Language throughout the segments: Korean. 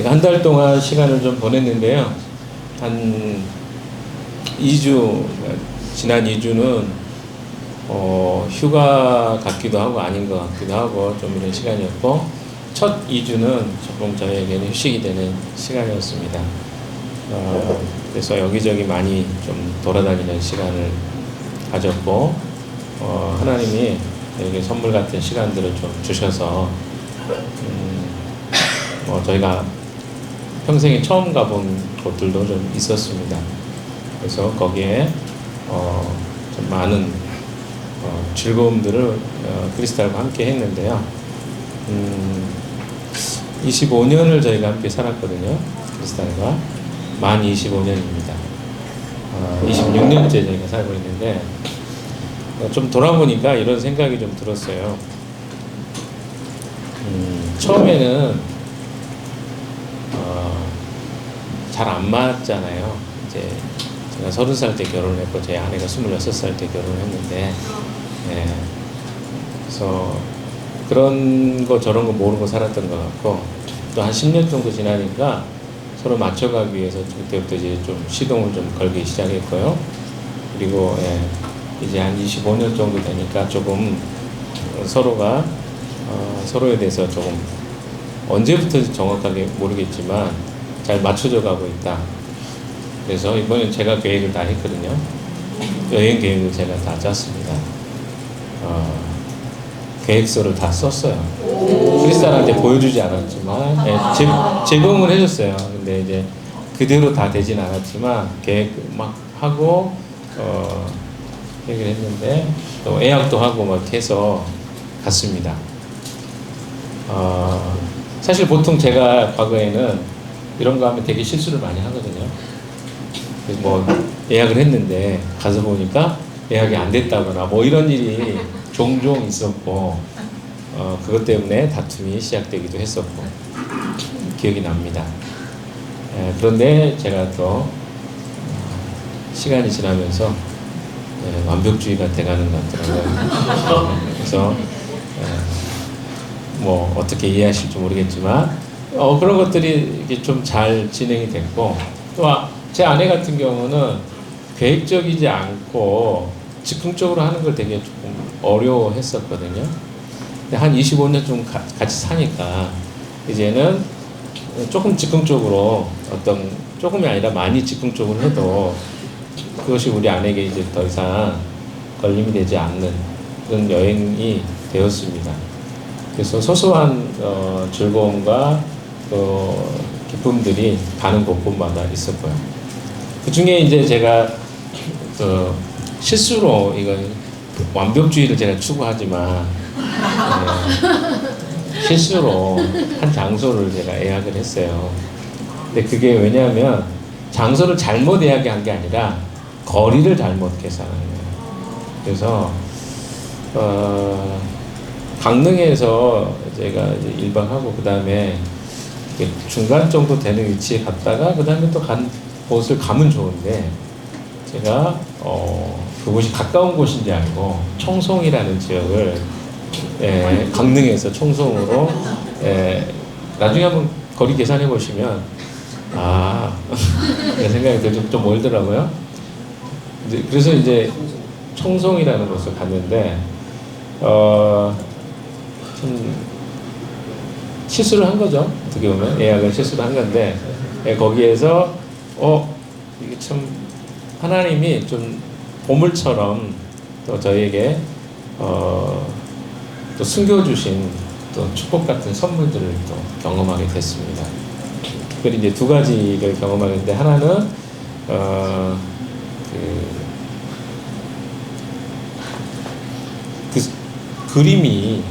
제가 한 달 동안 시간을 좀 보냈는데요. 한 2주, 지난 2주는 휴가 같기도 하고 아닌 것 같기도 하고 좀 이런 시간이었고, 첫 2주는 조금 저에게는 휴식이 되는 시간이었습니다. 그래서 여기저기 많이 좀 돌아다니는 시간을 가졌고, 하나님이 저에게 선물 같은 시간들을 좀 주셔서 저희가 평생에 처음 가본 곳들도 좀 있었습니다. 그래서 거기에 좀 많은 즐거움들을 크리스탈과 함께 했는데요. 25년을 저희가 함께 살았거든요. 크리스탈과 만 25년입니다. 26년째 저희가 살고 있는데 좀 돌아보니까 이런 생각이 좀 들었어요. 처음에는 잘 안 맞잖아요. 이제 제가 30살 때 결혼했고 제 아내가 26살 때 결혼했는데, 그래서 그런 거 저런 거 모르고 살았던 것 같고, 또 한 10년 정도 지나니까 서로 맞춰가기 위해서 그때부터 이제 좀 시동을 좀 걸기 시작했고요. 그리고 이제 한 25년 정도 되니까 조금 서로가 서로에 대해서 조금 언제부터 정확하게 모르겠지만 잘 맞춰져 가고 있다. 그래서 이번엔 제가 계획을 다 했거든요. 여행 계획을 제가 다 짰습니다. 계획서를 다 썼어요. 크리스탈한테 보여주지 않았지만 제공을 해줬어요. 근데 이제 그대로 다 되진 않았지만 계획 막 하고 계획을 했는데 또 예약도 하고 막 해서 갔습니다. 사실 보통 제가 과거에는 이런 거 하면 되게 실수를 많이 하거든요. 그래서 뭐 예약을 했는데 가서 보니까 예약이 안 됐다거나 뭐 이런 일이 종종 있었고, 그것 때문에 다툼이 시작되기도 했었고 기억이 납니다. 그런데 제가 또 시간이 지나면서 완벽주의가 돼가는 것 같더라고요. 그래서 뭐 어떻게 이해하실지 모르겠지만 그런 것들이 좀 잘 진행이 됐고, 또 제 아내 같은 경우는 계획적이지 않고 즉흥적으로 하는 걸 되게 조금 어려워했었거든요. 근데 한 25년 좀 같이 사니까 이제는 조금 즉흥적으로, 조금이 아니라 많이 즉흥적으로 해도 그것이 우리 아내에게 이제 더 이상 걸림이 되지 않는 그런 여행이 되었습니다. 그래서 소소한 즐거움과 기쁨들이 가는 곳곳마다 있었고요. 그 중에 이제 제가 실수로 이건 완벽주의를 제가 추구하지만 실수로 한 장소를 제가 예약을 했어요. 근데 그게 왜냐하면 장소를 잘못 예약한 게 아니라 거리를 잘못 계산한 거예요. 그래서 강릉에서 제가 이제 1박 하고 그 다음에 중간 정도 되는 위치에 갔다가 그 다음에 또 곳을 가면 좋은데, 제가 그곳이 가까운 곳인지 알고 청송이라는 지역을 강릉에서 청송으로 나중에 한번 거리 계산해 보시면 그런 생각이 좀 멀더라고요. 그래서 이제 청송이라는 곳을 갔는데 좀 실수를 한 거죠. 어떻게 보면 예약을 실수를 한 건데, 거기에서 이게 참 하나님이 좀 보물처럼 또 저에게 또 숨겨주신 또 축복 같은 선물들을 또 경험하게 됐습니다. 특별히 이제 두 가지를 경험하는데, 하나는 그 그림이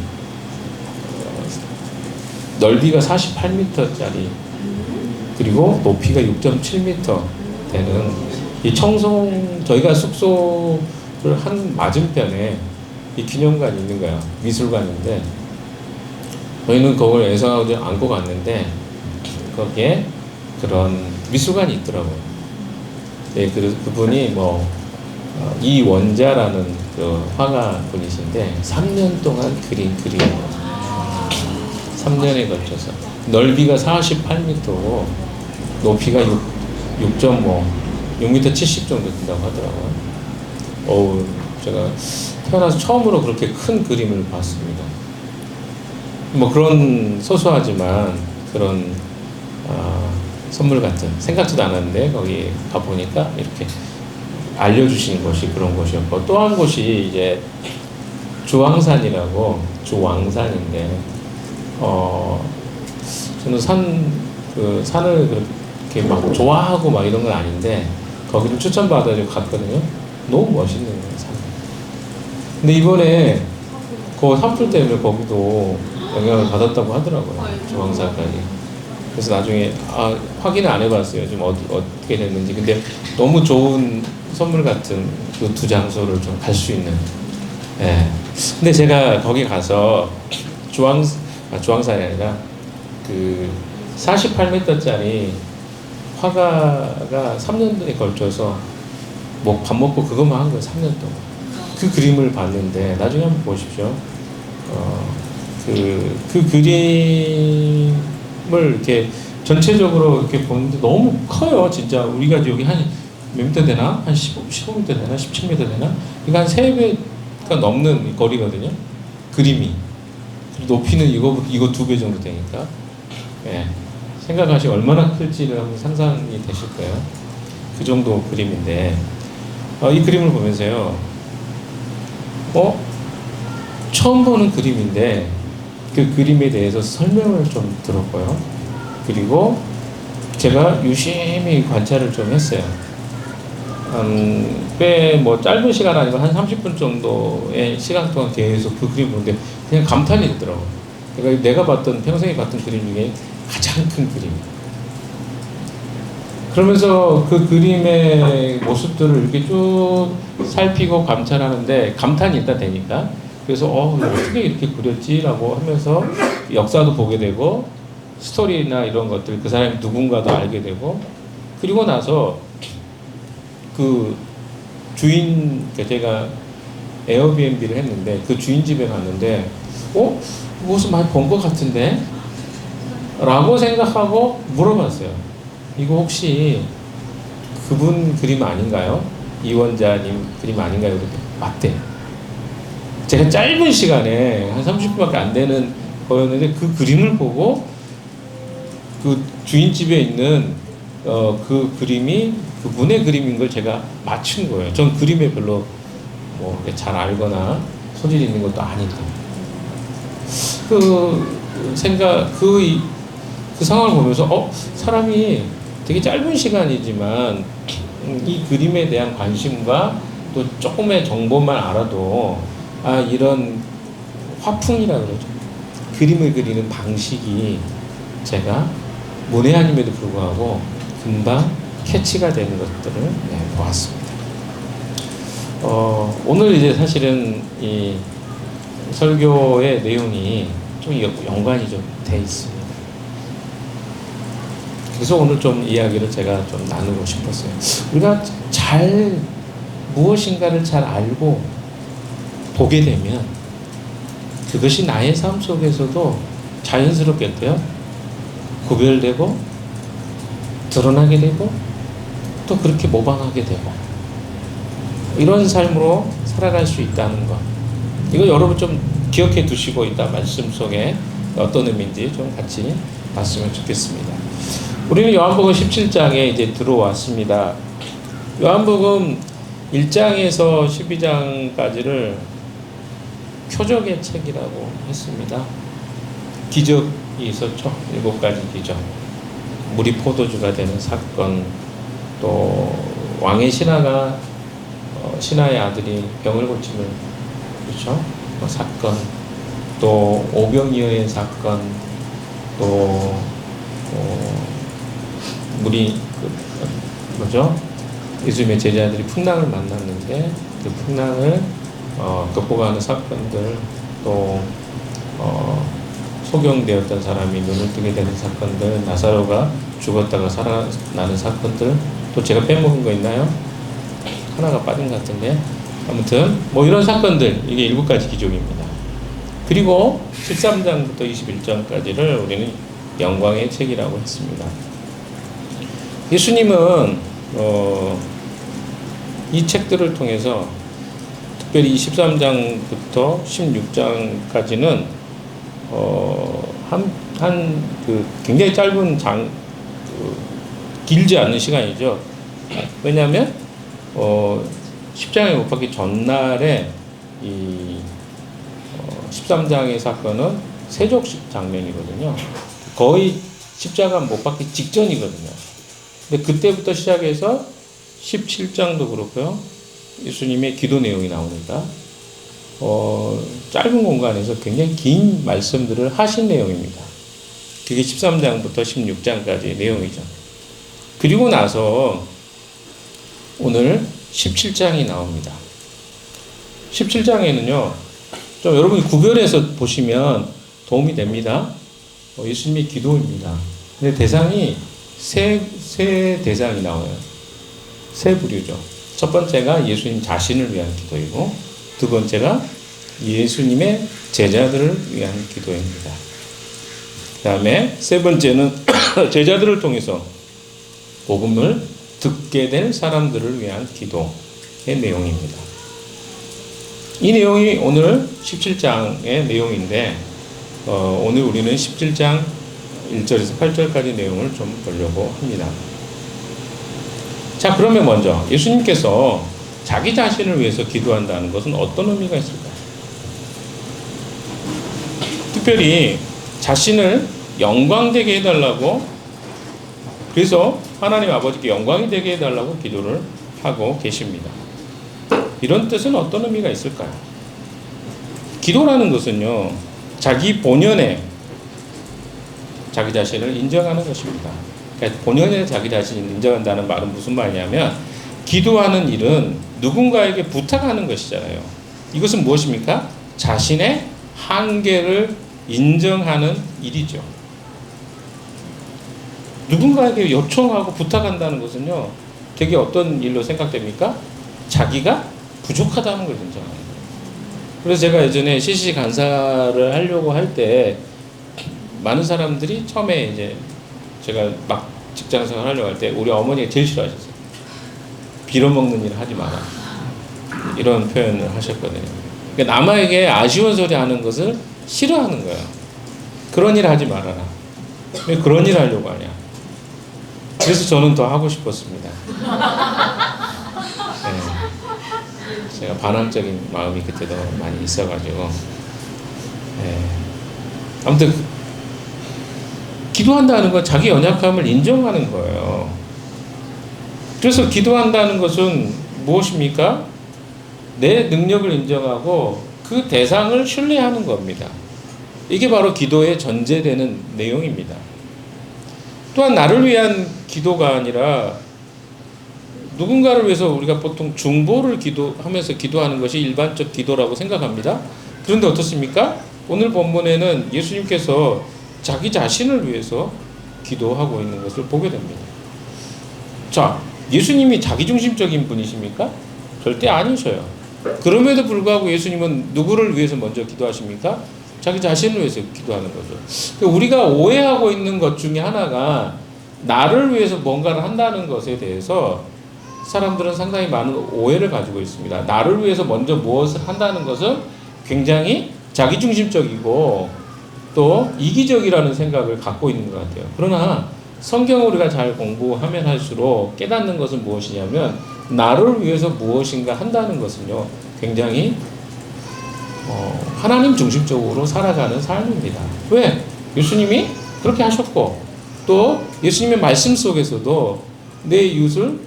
넓이가 48m짜리 그리고 높이가 6.7m 되는 이 청송, 저희가 숙소를 한 맞은편에 이 기념관이 있는 거야. 미술관인데 저희는 그걸 애성하고 안고 갔는데 거기에 그런 미술관이 있더라고요. 그분이 이원자라는 그 화가 분이신데 3년 동안 그린 그림, 3년에 걸쳐서 넓이가 48m고 높이가 6.5, 6m 70 정도 된다고 하더라고요. 어우, 제가 태어나서 처음으로 그렇게 큰 그림을 봤습니다. 뭐 그런 소소하지만 그런 선물 같은, 생각지도 않았는데 거기 가보니까 이렇게 알려주시는 곳이 그런 곳이었고, 또 한 곳이 이제 주황산이라고, 주황산인데 저는 산을 그렇게 막 좋아하고 막 이런 건 아닌데 거기를 추천받아서 갔거든요. 너무 멋있는 거예요, 산. 근데 이번에 그 산불 때문에 거기도 영향을 받았다고 하더라고요, 주황산까지. 그래서 나중에 확인을 안 해봤어요, 지금 어떻게 됐는지. 근데 너무 좋은 선물 같은 그 두 장소를 좀 갈 수 있는. 예. 근데 제가 거기 가서 주황산이 아니라 그 48m짜리 화가가 3년에 걸쳐서 뭐 밥 먹고 그것만 한 거예요, 3년 동안. 그 그림을 봤는데 나중에 한번 보십시오. 그 그림을 이렇게 전체적으로 이렇게 보는데 너무 커요, 진짜. 우리가 여기 한 몇 미터 되나? 한 15m 되나? 17m 되나? 그러니까 한 3배가 넘는 거리거든요, 그림이. 높이는 이거 2배 정도 되니까. 예. 생각하시면 얼마나 클지를 한번 상상이 되실 거예요. 그 정도 그림인데, 이 그림을 보면서요, 처음 보는 그림인데, 그 그림에 대해서 설명을 좀 들었고요. 그리고 제가 유심히 관찰을 좀 했어요. 꽤 뭐 짧은 시간 아니고 한 30분 정도의 시간 동안 계속 그 그림 보는데 그냥 감탄이 들더라고요. 그러니까 내가 평생에 봤던 그림 중에 가장 큰 그림. 그러면서 그 그림의 모습들을 이렇게 쭉 살피고 감찰하는데 감탄이 일단 되니까, 그래서 어떻게 이렇게 그렸지라고 하면서 역사도 보게 되고 스토리나 이런 것들, 그 사람이 누군가도 알게 되고, 그리고 나서 그 주인, 제가 에어비앤비를 했는데 그 주인 집에 갔는데 무슨 많이 본 것 같은데? 라고 생각하고 물어봤어요. 이거 혹시 그분 그림 아닌가요? 이원자님 그림 아닌가요? 그랬더니 맞대. 제가 짧은 시간에 한 30분밖에 안 되는 거였는데 그 그림을 보고 그 주인집에 있는 그 그림이 그분의 그림인 걸 제가 맞춘 거예요. 전 그림에 별로 뭐 잘 알거나 소질이 있는 것도 아닌데. 그 상황을 보면서 사람이 되게 짧은 시간이지만 이 그림에 대한 관심과 또 조금의 정보만 알아도 이런 화풍이라 그러죠. 그림을 그리는 방식이 제가 문외한임에도 불구하고 금방 캐치가 되는 것들을 보았습니다. 오늘 이제 사실은 이 설교의 내용이 좀 연관이 좀 돼 있습니다. 그래서 오늘 좀 이야기를 제가 좀 나누고 싶었어요. 우리가 무엇인가를 잘 알고 보게 되면 그것이 나의 삶 속에서도 자연스럽겠고요, 구별되고 드러나게 되고 또 그렇게 모방하게 되고 이런 삶으로 살아갈 수 있다는 것, 이거 여러분 좀 기억해 두시고 이따 말씀 속에 어떤 의미인지 좀 같이 봤으면 좋겠습니다. 우리는 요한복음 17장에 이제 들어왔습니다. 요한복음 1장에서 12장까지를 표적의 책이라고 했습니다. 기적이 있었죠. 7가지 기적. 물이 포도주가 되는 사건, 또 왕의 신하가 신하의 아들이 병을 고치는, 그렇죠? 사건, 또 오병이어의 사건, 또 물이 예수님의 제자들이 풍랑을 만났는데 그 풍랑을 극복하는 사건들, 또 소경되었던 사람이 눈을 뜨게 되는 사건들, 나사로가 죽었다가 살아나는 사건들, 또 제가 빼먹은 거 있나요? 하나가 빠진 것 같은데, 아무튼 뭐 이런 사건들, 이게 7가지 기적입니다. 그리고 13장부터 21장까지를 우리는 영광의 책이라고 했습니다. 예수님은 이 책들을 통해서 특별히 13장부터 16장까지는 그 굉장히 짧은 길지 않은 시간이죠. 왜냐하면 10장에 못 박기 전날에 이 13장의 사건은 세족식 장면이거든요. 거의 십자가 못 박기 직전이거든요. 근데 그때부터 시작해서 17장도 그렇고요. 예수님의 기도 내용이 나오니까 짧은 공간에서 굉장히 긴 말씀들을 하신 내용입니다. 그게 13장부터 16장까지의 내용이죠. 그리고 나서 오늘 17장이 나옵니다. 17장에는요, 좀 여러분이 구별해서 보시면 도움이 됩니다. 예수님의 기도입니다. 근데 대상이 세 대상이 나와요. 세 부류죠. 첫 번째가 예수님 자신을 위한 기도이고, 두 번째가 예수님의 제자들을 위한 기도입니다. 그 다음에 세 번째는 제자들을 통해서 복음을 듣게 될 사람들을 위한 기도의 내용입니다. 이 내용이 오늘 17장의 내용인데 오늘 우리는 17장 1절에서 8절까지 내용을 좀 보려고 합니다. 자, 그러면 먼저 예수님께서 자기 자신을 위해서 기도한다는 것은 어떤 의미가 있을까요? 특별히 자신을 영광되게 해달라고, 그래서 하나님 아버지께 영광이 되게 해달라고 기도를 하고 계십니다. 이런 뜻은 어떤 의미가 있을까요? 기도라는 것은요, 자기 본연의 자기 자신을 인정하는 것입니다. 그러니까 본연의 자기 자신을 인정한다는 말은 무슨 말이냐면, 기도하는 일은 누군가에게 부탁하는 것이잖아요. 이것은 무엇입니까? 자신의 한계를 인정하는 일이죠. 누군가에게 요청하고 부탁한다는 것은요, 되게 어떤 일로 생각됩니까? 자기가 부족하다는 걸 인정하는 거예요. 그래서 제가 예전에 CC 간사를 하려고 할 때 많은 사람들이 처음에 이제 제가 막 직장생활 하려고 할 때 우리 어머니가 제일 싫어하셨어요. 빌어먹는 일 하지 마라, 이런 표현을 하셨거든요. 그러니까 남에게 아쉬운 소리 하는 것을 싫어하는 거예요. 그런 일 하지 말아라. 왜 그런 일 하려고 하냐. 그래서 저는 더 하고 싶었습니다. 네. 제가 반항적인 마음이 그때도 많이 있어가지고. 네. 아무튼 기도한다는 건 자기 연약함을 인정하는 거예요. 그래서 기도한다는 것은 무엇입니까? 내 능력을 인정하고 그 대상을 신뢰하는 겁니다. 이게 바로 기도의 전제되는 내용입니다. 또한 나를 위한 기도가 아니라 누군가를 위해서 우리가 보통 중보를 하면서 기도하는 것이 일반적 기도라고 생각합니다. 그런데 어떻습니까? 오늘 본문에는 예수님께서 자기 자신을 위해서 기도하고 있는 것을 보게 됩니다. 자, 예수님이 자기중심적인 분이십니까? 절대 아니셔요. 그럼에도 불구하고 예수님은 누구를 위해서 먼저 기도하십니까? 자기 자신을 위해서 기도하는 거죠. 우리가 오해하고 있는 것 중에 하나가 나를 위해서 뭔가를 한다는 것에 대해서 사람들은 상당히 많은 오해를 가지고 있습니다. 나를 위해서 먼저 무엇을 한다는 것은 굉장히 자기중심적이고 또 이기적이라는 생각을 갖고 있는 것 같아요. 그러나 성경을 우리가 잘 공부하면 할수록 깨닫는 것은 무엇이냐면, 나를 위해서 무엇인가 한다는 것은요, 굉장히 하나님 중심적으로 살아가는 삶입니다. 왜? 예수님이 그렇게 하셨고, 또 예수님의 말씀 속에서도 내 이웃을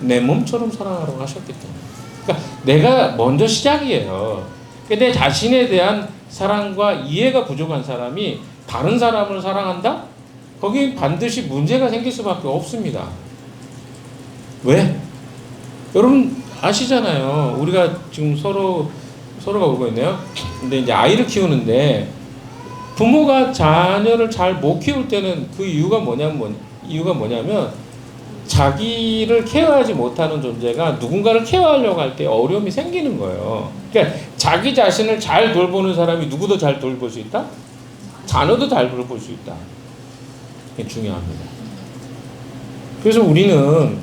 내 몸처럼 사랑하라고 하셨기 때문에. 그러니까 내가 먼저 시작이에요. 내 자신에 대한 사랑과 이해가 부족한 사람이 다른 사람을 사랑한다? 거기 반드시 문제가 생길 수밖에 없습니다. 왜? 여러분 아시잖아요. 우리가 지금 서로가 울고 있네요. 근데 이제 아이를 키우는데 부모가 자녀를 잘 못 키울 때는 그 이유가 뭐냐면 자기를 케어하지 못하는 존재가 누군가를 케어하려고 할 때 어려움이 생기는 거예요. 그러니까 자기 자신을 잘 돌보는 사람이 누구도 잘 돌볼 수 있다? 자녀도 잘 돌볼 수 있다. 이게 중요합니다. 그래서 우리는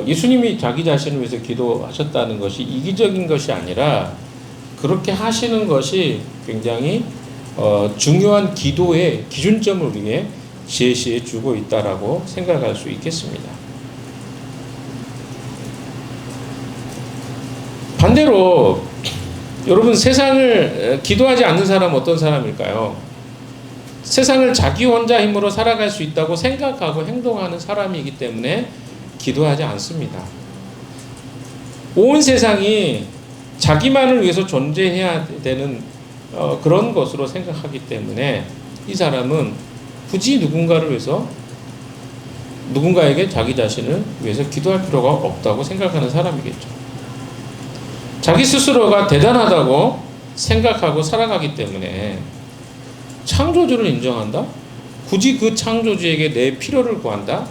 예수님이 자기 자신을 위해서 기도하셨다는 것이 이기적인 것이 아니라 그렇게 하시는 것이 굉장히 중요한 기도의 기준점을 우리에게 제시해 주고 있다라고 생각할 수 있겠습니다. 반대로 여러분 세상을 기도하지 않는 사람은 어떤 사람일까요? 세상을 자기 혼자 힘으로 살아갈 수 있다고 생각하고 행동하는 사람이기 때문에 기도하지 않습니다. 온 세상이 자기만을 위해서 존재해야 되는 그런 것으로 생각하기 때문에 이 사람은 굳이 누군가를 위해서 누군가에게 자기 자신을 위해서 기도할 필요가 없다고 생각하는 사람이겠죠. 자기 스스로가 대단하다고 생각하고 살아가기 때문에 창조주를 인정한다? 굳이 그 창조주에게 내 필요를 구한다?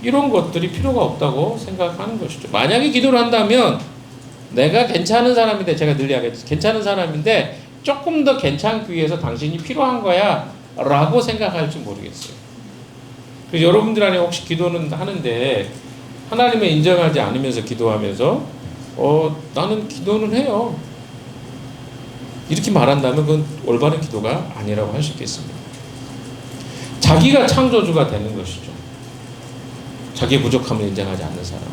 이런 것들이 필요가 없다고 생각하는 것이죠. 만약에 기도를 한다면 내가 괜찮은 사람인데, 제가 늘 이야기했죠. 괜찮은 사람인데 조금 더 괜찮기 위해서 당신이 필요한 거야 라고 생각할지 모르겠어요. 그래서 여러분들 안에 혹시 기도는 하는데 하나님을 인정하지 않으면서 기도하면서 나는 기도는 해요, 이렇게 말한다면 그건 올바른 기도가 아니라고 할 수 있겠습니다. 자기가 창조주가 되는 것이죠. 자기의 부족함을 인정하지 않는 사람.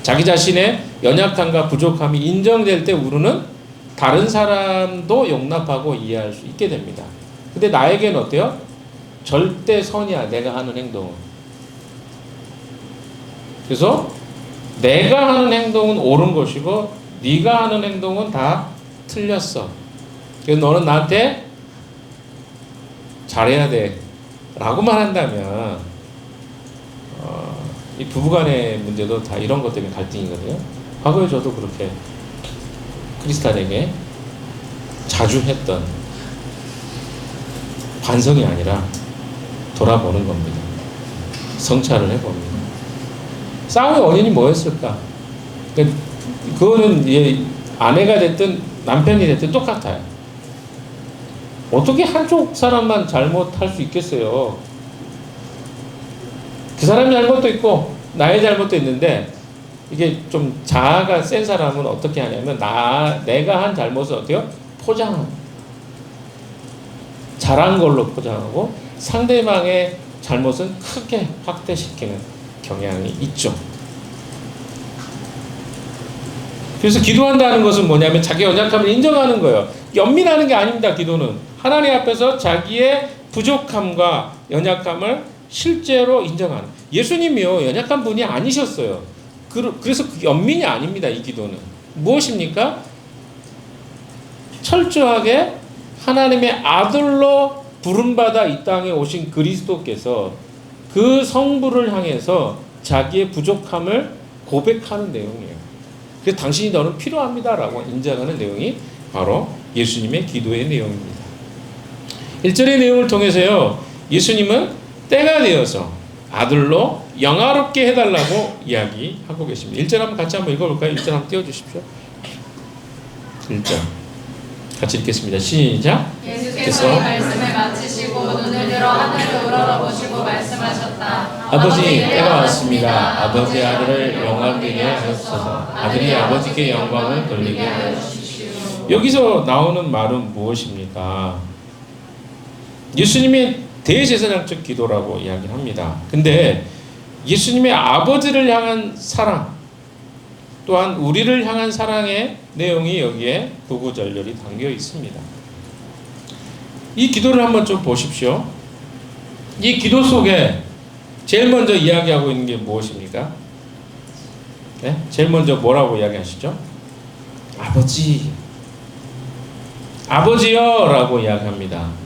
자기 자신의 연약함과 부족함이 인정될 때 우리는 다른 사람도 용납하고 이해할 수 있게 됩니다. 근데 나에게는 어때요? 절대 선이야, 내가 하는 행동은. 그래서 내가 하는 행동은 옳은 것이고 네가 하는 행동은 다 틀렸어. 그래서 너는 나한테 잘해야 돼 라고 말한다면 이 부부간의 문제도 다 이런 것 때문에 갈등이거든요. 과거에 저도 그렇게 크리스탈에게 자주 했던 반성이 아니라 돌아보는 겁니다. 성찰을 해봅니다. 싸움의 원인이 뭐였을까? 그거는 아내가 됐든 남편이 됐든 똑같아요. 어떻게 한쪽 사람만 잘못할 수 있겠어요? 그 사람 잘못도 있고 나의 잘못도 있는데, 이게 좀 자아가 센 사람은 어떻게 하냐면 내가 한 잘못을 어때요? 포장하고 잘한 걸로 포장하고 상대방의 잘못은 크게 확대시키는 경향이 있죠. 그래서 기도한다는 것은 뭐냐면 자기 연약함을 인정하는 거예요. 연민하는 게 아닙니다. 기도는 하나님 앞에서 자기의 부족함과 연약함을 실제로 인정하는. 예수님이요 연약한 분이 아니셨어요. 그래서 연민이 아닙니다. 이 기도는 무엇입니까? 철저하게 하나님의 아들로 부름받아 이 땅에 오신 그리스도께서 그 성부를 향해서 자기의 부족함을 고백하는 내용이에요. 그래서 당신이 너는 필요합니다라고 인정하는 내용이 바로 예수님의 기도의 내용입니다. 1절의 내용을 통해서요, 예수님은 때가 되어서 아들로 영화롭게 해달라고 이야기하고 계십니다. 1절 한번 같이 한번 읽어볼까요? 1절 한번 띄워주십시오. 1절 같이 읽겠습니다. 시작. 예수께서 말씀을 마치시고 눈을 들어 하늘을 우러러보시고 말씀하셨다. 아버지, 때가 왔습니다. 아버지 아들을 영광되게 하옵소서. 아들이 아버지께 영광을 돌리게 하여 주십시오. 여기서 나오는 말은 무엇입니까? 예수님의 대제사장적 기도라고 이야기를 합니다. 근데 예수님의 아버지를 향한 사랑, 또한 우리를 향한 사랑의 내용이 여기에 구구절절히 담겨 있습니다. 이 기도를 한번 좀 보십시오. 이 기도 속에 제일 먼저 이야기하고 있는 게 무엇입니까? 네? 제일 먼저 뭐라고 이야기하시죠? 아버지, 아버지요 라고 이야기합니다.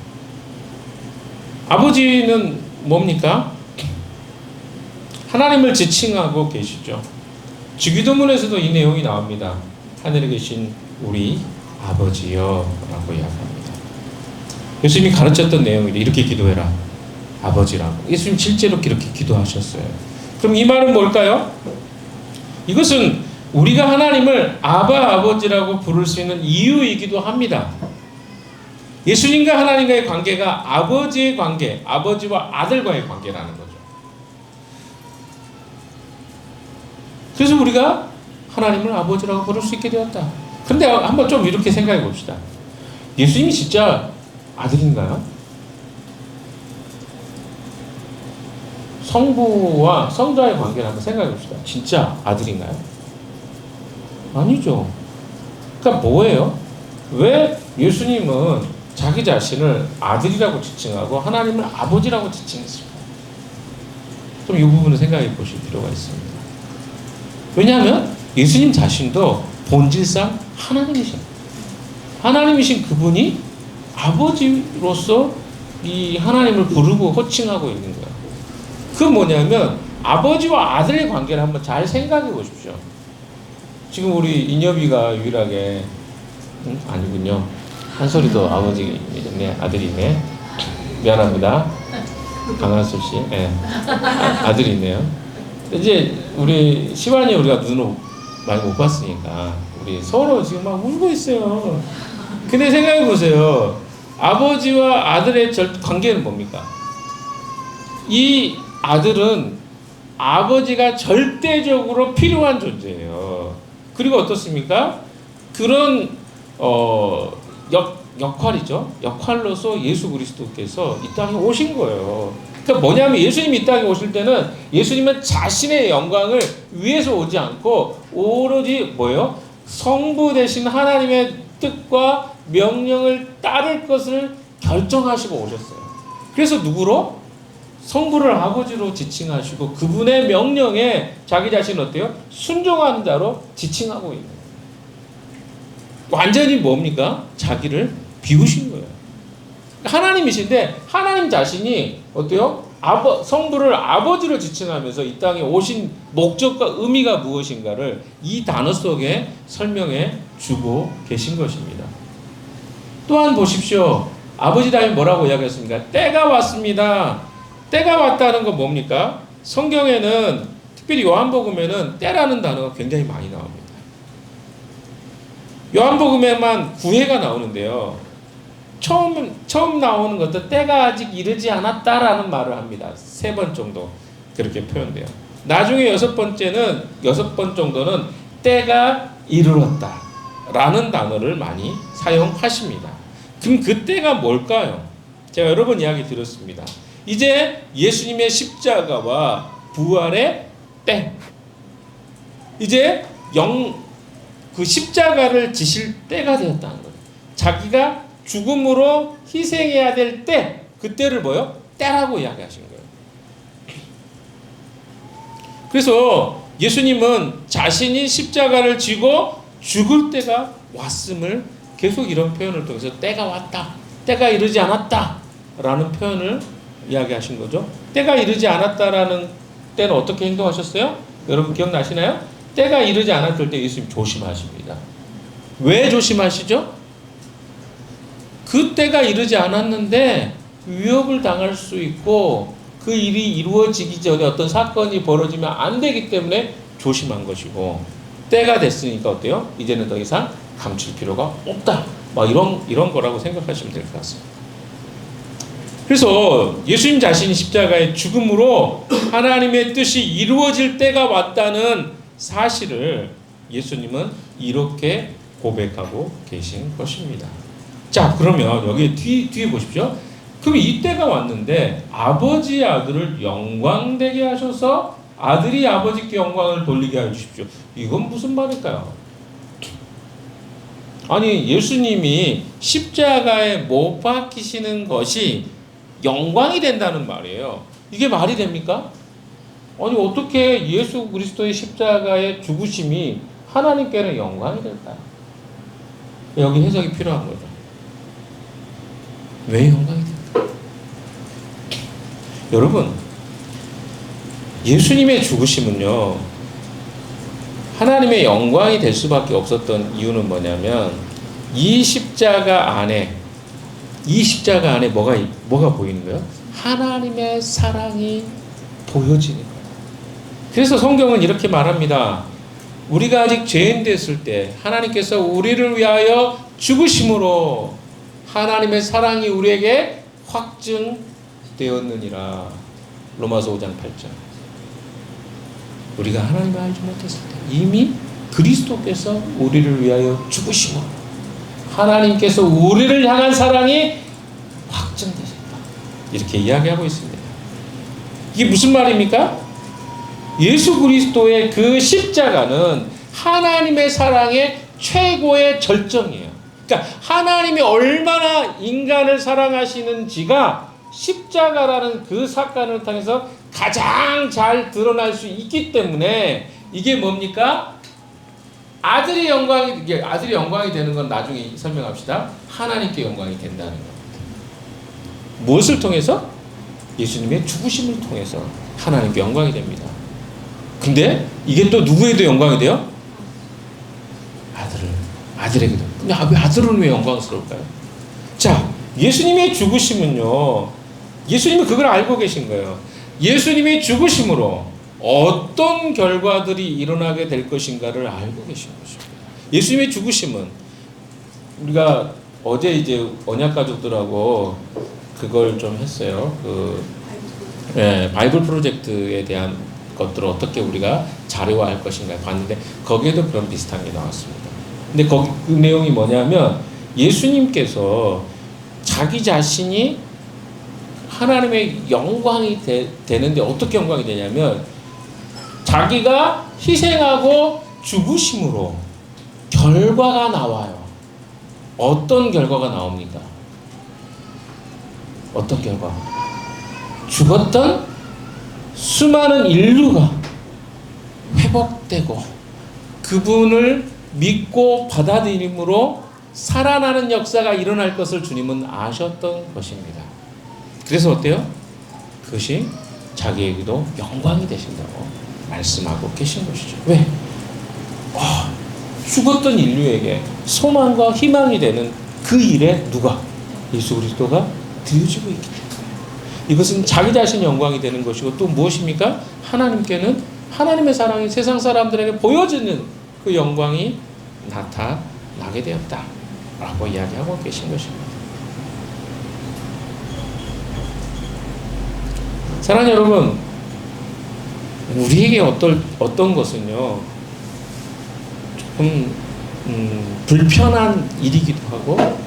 아버지는 뭡니까? 하나님을 지칭하고 계시죠. 주기도문에서도 이 내용이 나옵니다. 하늘에 계신 우리 아버지요 라고 이야기합니다. 예수님이 가르쳤던 내용인데 이렇게 기도해라, 아버지라고. 예수님 실제로 그렇게 기도하셨어요. 그럼 이 말은 뭘까요? 이것은 우리가 하나님을 아바 아버지라고 부를 수 있는 이유이기도 합니다. 예수님과 하나님과의 관계가 아버지의 관계, 아버지와 아들과의 관계라는 거죠. 그래서 우리가 하나님을 아버지라고 부를 수 있게 되었다. 그런데 한번 좀 이렇게 생각해 봅시다. 예수님이 진짜 아들인가요? 성부와 성자의 관계를 한번 생각해 봅시다. 진짜 아들인가요? 아니죠. 그러니까 뭐예요? 왜 예수님은 자기 자신을 아들이라고 지칭하고 하나님을 아버지라고 지칭했을까? 좀 이 부분을 생각해 보실 필요가 있습니다. 왜냐하면 예수님 자신도 본질상 하나님이신 그분이 아버지로서 이 하나님을 부르고 호칭하고 있는 거예요. 그 뭐냐면 아버지와 아들의 관계를 한번 잘 생각해 보십시오. 지금 우리 인여비가 유일하게 아니군요. 한솔이도 아버지네, 아들이네. 미안합니다. 강한솔 씨, 네. 아들이네요. 이제 우리 시완이 우리가 눈을 많이 못 봤으니까 우리 서로 지금 막 울고 있어요. 근데 생각해 보세요. 아버지와 아들의 관계는 뭡니까? 이 아들은 아버지가 절대적으로 필요한 존재예요. 그리고 어떻습니까? 그런 역할이죠. 역할로서 예수 그리스도께서 이 땅에 오신 거예요. 그러니까 뭐냐면 예수님이 이 땅에 오실 때는 예수님은 자신의 영광을 위해서 오지 않고 오로지 뭐예요? 성부 되신 하나님의 뜻과 명령을 따를 것을 결정하시고 오셨어요. 그래서 누구로? 성부를 아버지로 지칭하시고 그분의 명령에 자기 자신은 어때요? 순종하는 자로 지칭하고 있는 거예요. 완전히 뭡니까? 자기를 비우신 거예요. 하나님이신데 하나님 자신이 어때요? 성부를 아버지로 지칭하면서 이 땅에 오신 목적과 의미가 무엇인가를 이 단어 속에 설명해 주고 계신 것입니다. 또한 보십시오. 아버지 다음에 뭐라고 이야기했습니까? 때가 왔습니다. 때가 왔다는 건 뭡니까? 성경에는 특별히 요한복음에는 때라는 단어가 굉장히 많이 나옵니다. 요한복음에만 9회가 나오는데요. 처음 나오는 것도 때가 아직 이르지 않았다라는 말을 합니다. 3번 정도 그렇게 표현돼요. 나중에 6번 정도는 때가 이르렀다라는 단어를 많이 사용하십니다. 그럼 그 때가 뭘까요? 제가 여러 번 이야기 드렸습니다. 이제 예수님의 십자가와 부활의 때, 이제 그 십자가를 지실 때가 되었다는 거예요. 자기가 죽음으로 희생해야 될 때, 그때를 뭐요? 때라고 이야기하신 거예요. 그래서 예수님은 자신이 십자가를 지고 죽을 때가 왔음을 계속 이런 표현을 통해서 때가 왔다, 때가 이르지 않았다 라는 표현을 이야기하신 거죠. 때가 이르지 않았다라는 때는 어떻게 행동하셨어요? 여러분 기억나시나요? 때가 이르지 않았을 때 예수님 조심하십니다. 왜 조심하시죠? 그 때가 이르지 않았는데 위협을 당할 수 있고 그 일이 이루어지기 전에 어떤 사건이 벌어지면 안 되기 때문에 조심한 것이고, 때가 됐으니까 어때요? 이제는 더 이상 감출 필요가 없다. 막 이런 거라고 생각하시면 될 것 같습니다. 그래서 예수님 자신이 십자가의 죽음으로 하나님의 뜻이 이루어질 때가 왔다는 사실을 예수님은 이렇게 고백하고 계신 것입니다. 자, 그러면 여기 뒤에 보십시오. 그럼 이때가 왔는데 아버지 아들을 영광되게 하셔서 아들이 아버지께 영광을 돌리게 해주십시오. 이건 무슨 말일까요? 아니, 예수님이 십자가에 못 박히시는 것이 영광이 된다는 말이에요. 이게 말이 됩니까? 아니, 어떻게 예수 그리스도의 십자가의 죽으심이 하나님께는 영광이 될까요? 여기 해석이 필요한 거죠. 왜 영광이 될까요? 여러분, 예수님의 죽으심은요, 하나님의 영광이 될 수밖에 없었던 이유는 뭐냐면, 이 십자가 안에 뭐가 보이는 거예요? 하나님의 사랑이 보여지는 거예요. 그래서 성경은 이렇게 말합니다. 우리가 아직 죄인 됐을 때 하나님께서 우리를 위하여 죽으심으로 하나님의 사랑이 우리에게 확증되었느니라. 로마서 5장 8절. 우리가 하나님을 알지 못했을 때 이미 그리스도께서 우리를 위하여 죽으심으로 하나님께서 우리를 향한 사랑이 확증되셨다. 이렇게 이야기하고 있습니다. 이게 무슨 말입니까? 예수 그리스도의 그 십자가는 하나님의 사랑의 최고의 절정이에요. 그러니까 하나님이 얼마나 인간을 사랑하시는지가 십자가라는 그 사건을 통해서 가장 잘 드러날 수 있기 때문에 이게 뭡니까? 아들이 영광이 되는 건 나중에 설명합시다. 하나님께 영광이 된다는 겁니다. 무엇을 통해서? 예수님의 죽으심을 통해서 하나님께 영광이 됩니다. 근데 이게 또 누구에도 영광이 돼요? 아들에게도. 근데 왜 아들은 왜 영광스러울까요? 자, 예수님의 죽으심은요, 예수님은 그걸 알고 계신 거예요. 예수님의 죽으심으로 어떤 결과들이 일어나게 될 것인가를 알고 계신 것입니다. 예수님의 죽으심은 우리가 어제 이제 언약 가족들하고 그걸 좀 했어요. 바이블 프로젝트에 대한 것들을 어떻게 우리가 자료화할 것인가 봤는데 거기에도 그런 비슷한 게 나왔습니다. 근데 거기 그 내용이 뭐냐면 예수님께서 자기 자신이 하나님의 영광이 되는데 어떻게 영광이 되냐면 자기가 희생하고 죽으심으로 결과가 나와요. 어떤 결과가 나옵니까? 어떤 결과? 죽었던 수많은 인류가 회복되고 그분을 믿고 받아들임으로 살아나는 역사가 일어날 것을 주님은 아셨던 것입니다. 그래서 어때요? 그것이 자기에게도 영광이 되신다고 말씀하고 계신 것이죠. 왜? 죽었던 인류에게 소망과 희망이 되는 그 일에 누가? 예수 그리스도가 되어지고 있기 때문에 이것은 자기 자신이 영광이 되는 것이고 또 무엇입니까? 하나님께는 하나님의 사랑이 세상 사람들에게 보여지는 그 영광이 나타나게 되었다 라고 이야기하고 계신 것입니다. 사랑하는 여러분, 우리에게 어떤 것은요 조금 불편한 일이기도 하고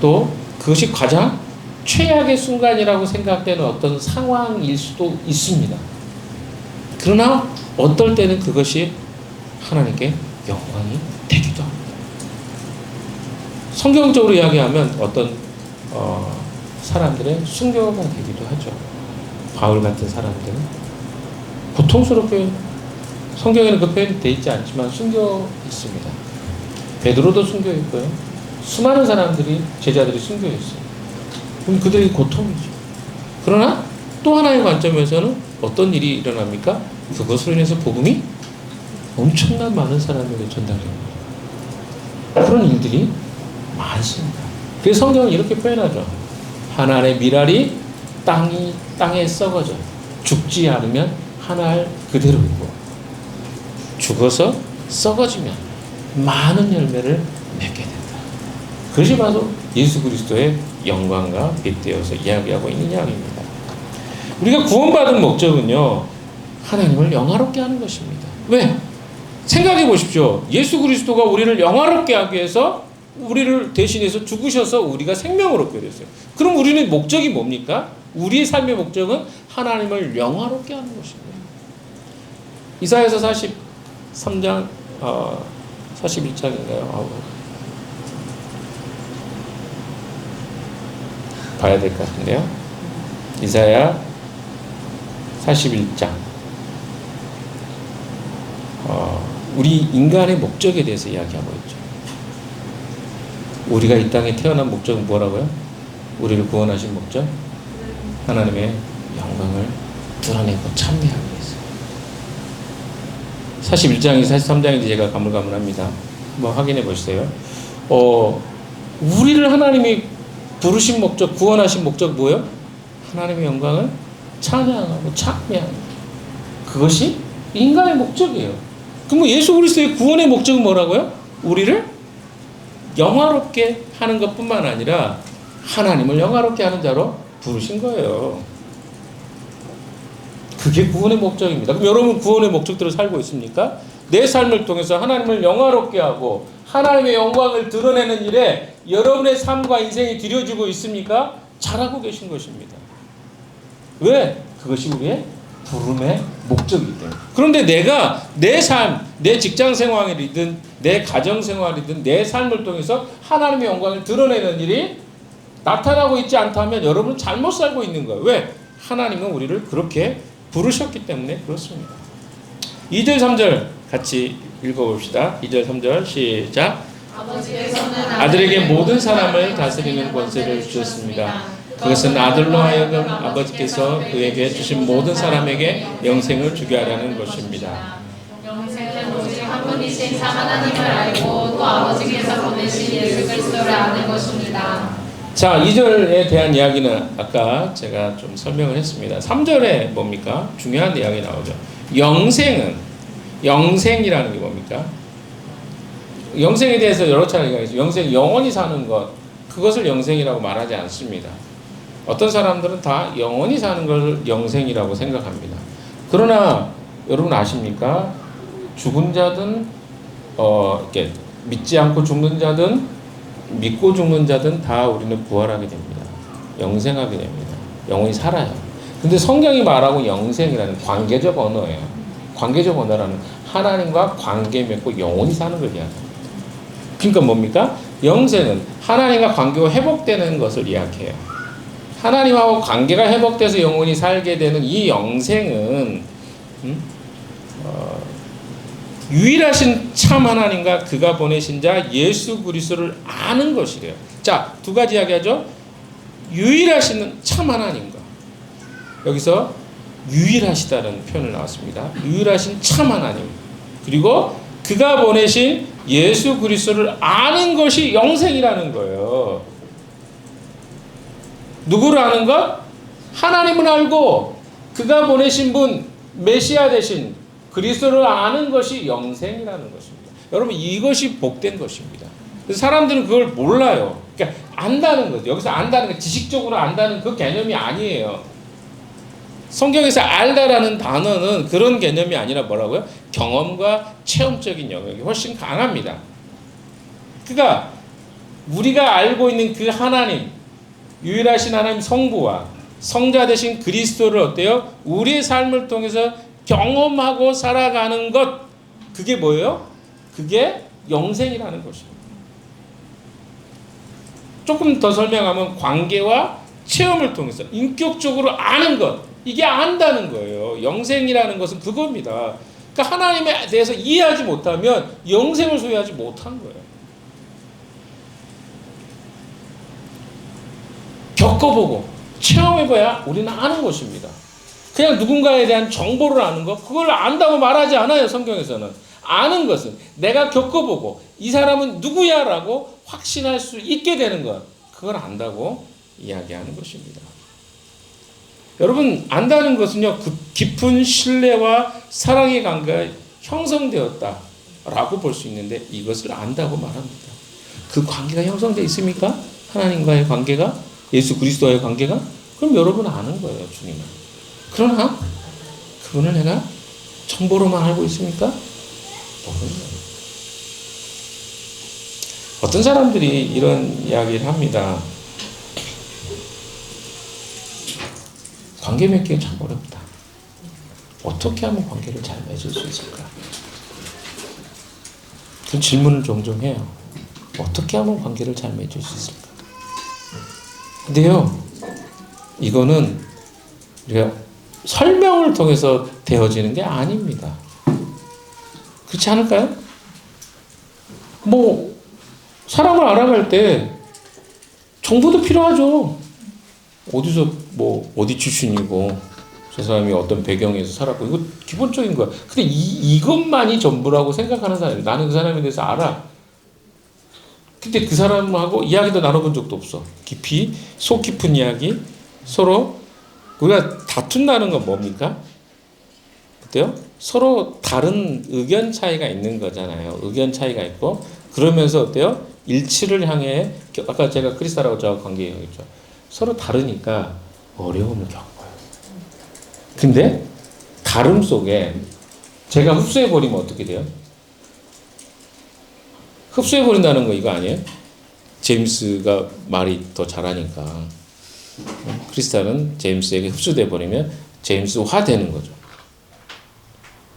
또 그것이 가장 최악의 순간이라고 생각되는 어떤 상황일 수도 있습니다. 그러나 어떨 때는 그것이 하나님께 영광이 되기도 합니다. 성경적으로 이야기하면 어떤 사람들의 순교가 되기도 하죠. 바울 같은 사람들은 고통스럽게 성경에는 그 표현이 되어 있지 않지만 순교했습니다. 베드로도 순교했고요. 수많은 사람들이 제자들이 순교했어요. 그럼 그들이 고통이죠. 그러나 또 하나의 관점에서는 어떤 일이 일어납니까? 그것으로 인해서 복음이 엄청난 많은 사람에게 전달됩니다. 그런 일들이 많습니다. 그래서 성경은 이렇게 표현하죠. 하나의 밀알이 땅에 썩어져 죽지 않으면 하나알 그대로 있고 죽어서 썩어지면 많은 열매를 맺게 된다. 그것이 바로 예수 그리스도의 영광과 빗대어서 이야기하고 있는 이야기입니다. 우리가 구원받은 목적은요 하나님을 영화롭게 하는 것입니다. 왜? 생각해 보십시오. 예수 그리스도가 우리를 영화롭게 하기 위해서 우리를 대신해서 죽으셔서 우리가 생명을 얻게 됐어요. 그럼 우리는 목적이 뭡니까? 우리의 삶의 목적은 하나님을 영화롭게 하는 것입니다. 이사야서 43장 41장인가요? 봐야 될 것 같은데요. 이사야 41장 우리 인간의 목적에 대해서 이야기하고 있죠. 우리가 이 땅에 태어난 목적은 뭐라고요? 우리를 구원하신 목적? 하나님의 영광을 드러내고 찬미하기 위해서. 41장이 43장인지 제가 가물가물합니다. 한번 확인해 보세요. 우리를 하나님이 부르신 목적, 구원하신 목적 뭐예요? 하나님의 영광을 찬양하고 찬미하는 그것이 인간의 목적이에요. 그럼 예수 그리스도의 구원의 목적은 뭐라고요? 우리를 영화롭게 하는 것뿐만 아니라 하나님을 영화롭게 하는 자로 부르신 거예요. 그게 구원의 목적입니다. 그럼 여러분 구원의 목적대로 살고 있습니까? 내 삶을 통해서 하나님을 영화롭게 하고 하나님의 영광을 드러내는 일에 여러분의 삶과 인생이 들여지고 있습니까? 잘하고 계신 것입니다. 왜? 그것이 우리의 부름의 목적이기 때문에. 그런데 내가 내 삶, 내 직장 생활이든 내 가정 생활이든 내 삶을 통해서 하나님의 영광을 드러내는 일이 나타나고 있지 않다면 여러분은 잘못 살고 있는 거예요. 왜? 하나님은 우리를 그렇게 부르셨기 때문에 그렇습니다. 2절 3절 같이 읽어봅시다. 2절 3절 시작. 아버지께서는 아들에게 모든 사람을 다스리는 권세를 주셨습니다. 그것은 아들로 하여금 아버지께서 그에게 주신 모든 사람에게 영생을 주게 하려는 것입니다. 영생은 오직 한 분이신 참 하나님을 알고 또 아버지께서 보내신 예수 그리스도를 아는 것입니다. 자, 2절에 대한 이야기는 아까 제가 좀 설명을 했습니다. 3절에 뭡니까? 중요한 이야기 나오죠. 영생이라는 게 뭡니까? 영생에 대해서 여러 차례 얘기했어요. 영생, 영원히 사는 것, 그것을 영생이라고 말하지 않습니다. 어떤 사람들은 다 영원히 사는 걸 영생이라고 생각합니다. 그러나 여러분 아십니까? 죽은 자든 이렇게 믿지 않고 죽는 자든 믿고 죽는 자든 다 우리는 부활하게 됩니다. 영생하게 됩니다. 영원히 살아요. 근데 성경이 말하고 영생이라는 관계적 언어예요. 관계적 언어라는 하나님과 관계 맺고 영원히 사는 걸 이야기합니다. 그러니까 뭡니까? 영생은 하나님과 관계가 회복되는 것을 이야기해요. 하나님하고 관계가 회복돼서 영원히 살게 되는 이 영생은 유일하신 참 하나님과 그가 보내신 자 예수 그리스도를 아는 것이래요. 자, 두 가지 이야기하죠. 유일하신 참 하나님과, 여기서 유일하시다는 표현을 나왔습니다. 유일하신 참 하나님, 그리고 그가 보내신 예수 그리스도를 아는 것이 영생이라는 거예요. 누구를 아는 것? 하나님을 알고 그가 보내신 분, 메시아 되신 그리스도를 아는 것이 영생이라는 것입니다. 여러분, 이것이 복된 것입니다. 그래서 사람들은 그걸 몰라요. 그러니까 안다는 거죠. 여기서 안다는 거, 지식적으로 안다는 그 개념이 아니에요. 성경에서 알다라는 단어는 그런 개념이 아니라 뭐라고요? 경험과 체험적인 영역이 훨씬 강합니다. 그러니까 우리가 알고 있는 그 하나님, 유일하신 하나님 성부와 성자 되신 그리스도를 어때요? 우리의 삶을 통해서 경험하고 살아가는 것, 그게 뭐예요? 그게 영생이라는 것입니다. 조금 더 설명하면 관계와 체험을 통해서 인격적으로 아는 것, 이게 안다는 거예요. 영생이라는 것은 그겁니다. 그러니까 하나님에 대해서 이해하지 못하면 영생을 소유하지 못한 거예요. 겪어보고 체험해봐야 우리는 아는 것입니다. 그냥 누군가에 대한 정보를 아는 것, 그걸 안다고 말하지 않아요. 성경에서는. 아는 것은 내가 겪어보고 이 사람은 누구야 라고 확신할 수 있게 되는 것, 그걸 안다고 이야기하는 것입니다. 여러분, 안다는 것은요, 그 깊은 신뢰와 사랑의 관계가 형성되었다 라고 볼 수 있는데, 이것을 안다고 말합니다. 그 관계가 형성되어 있습니까? 하나님과의 관계가? 예수 그리스도와의 관계가? 그럼 여러분 아는 거예요, 주님은. 그러나 그분을 내가 정보로만 알고 있습니까? 모르는 거예요. 어떤 사람들이 이런 이야기를 합니다. 관계 맺기가 참 어렵다. 어떻게 하면 관계를 잘 맺을 수 있을까? 그 질문을 종종 해요. 어떻게 하면 관계를 잘 맺을 수 있을까? 근데요, 이거는 우리가 설명을 통해서 되어지는 게 아닙니다. 그렇지 않을까요? 뭐 사람을 알아갈 때 정보도 필요하죠. 어디서 뭐 어디 출신이고 저 사람이 어떤 배경에서 살았고, 이거 기본적인 거야. 근데 이것만이 전부라고 생각하는 사람이, 나는 그 사람에 대해서 알아. 근데 그 사람하고 이야기도 나눠본 적도 없어. 깊이 속 깊은 이야기, 서로 우리가 다툰다는 건 뭡니까? 어때요? 서로 다른 의견 차이가 있는 거잖아요. 의견 차이가 있고 그러면서 어때요? 일치를 향해 아까 제가 크리스타라고 저하고 관계 얘기했죠. 서로 다르니까 어려움을 겪어요. 근데 다름 속에 제가 흡수해 버리면 어떻게 돼요? 흡수해 버린다는 거 이거 아니에요? 제임스가 말이 더 잘하니까 크리스탈은 제임스에게 흡수돼 버리면 제임스화 되는 거죠.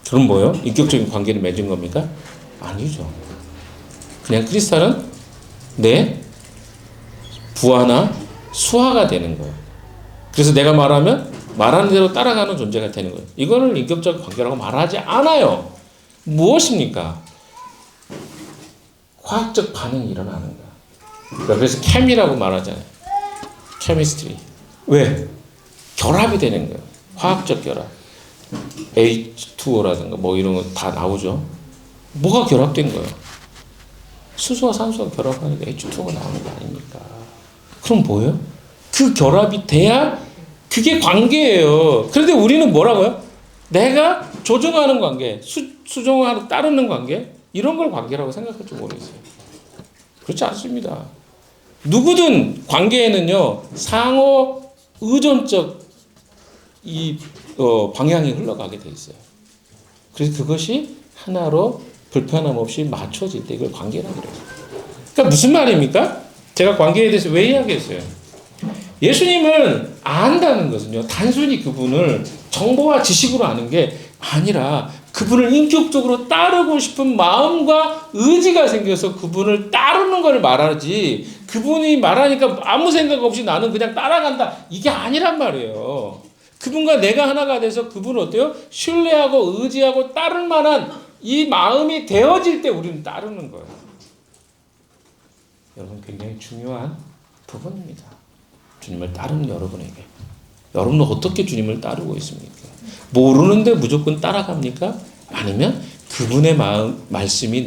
그럼 뭐예요? 인격적인 관계를 맺은 겁니까? 아니죠. 그냥 크리스탈은 내 부하나 수하가 되는 거예요. 그래서 내가 말하면 말하는 대로 따라가는 존재가 되는 거예요. 이거를 인격적 관계라고 말하지 않아요. 무엇입니까? 화학적 반응이 일어나는 거야. 그래서 캠이라고 말하잖아요. 케미스트리. 왜? 결합이 되는 거예요. 화학적 결합. H2O라든가 뭐 이런 거 다 나오죠. 뭐가 결합된 거예요? 수소와 산소가 결합하니까 H2O가 나오는 거 아닙니까? 그럼 뭐예요? 그 결합이 돼야 그게 관계예요. 그런데 우리는 뭐라고요? 내가 조종하는 관계, 수종하는 따르는 관계, 이런 걸 관계라고 생각할 줄 모르겠어요. 그렇지 않습니다. 누구든 관계에는요 상호 의존적 방향이 흘러가게 돼 있어요. 그래서 그것이 하나로 불편함 없이 맞춰질 때 이걸 관계라고 그래요. 그러니까 무슨 말입니까? 제가 관계에 대해서 왜 이야기했어요? 예수님을 안다는 것은요 단순히 그분을 정보와 지식으로 아는 게 아니라 그분을 인격적으로 따르고 싶은 마음과 의지가 생겨서 그분을 따르는 걸 말하지, 그분이 말하니까 아무 생각 없이 나는 그냥 따라간다 이게 아니란 말이에요. 그분과 내가 하나가 돼서 그분을 어때요? 신뢰하고 의지하고 따를 만한 이 마음이 되어질 때 우리는 따르는 거예요. 여러분 굉장히 중요한 부분입니다. 주님을 따르는 여러분에게. 여러분은 어떻게 주님을 따르고 있습니까? 모르는데 무조건 따라갑니까? 아니면 그분의 말씀이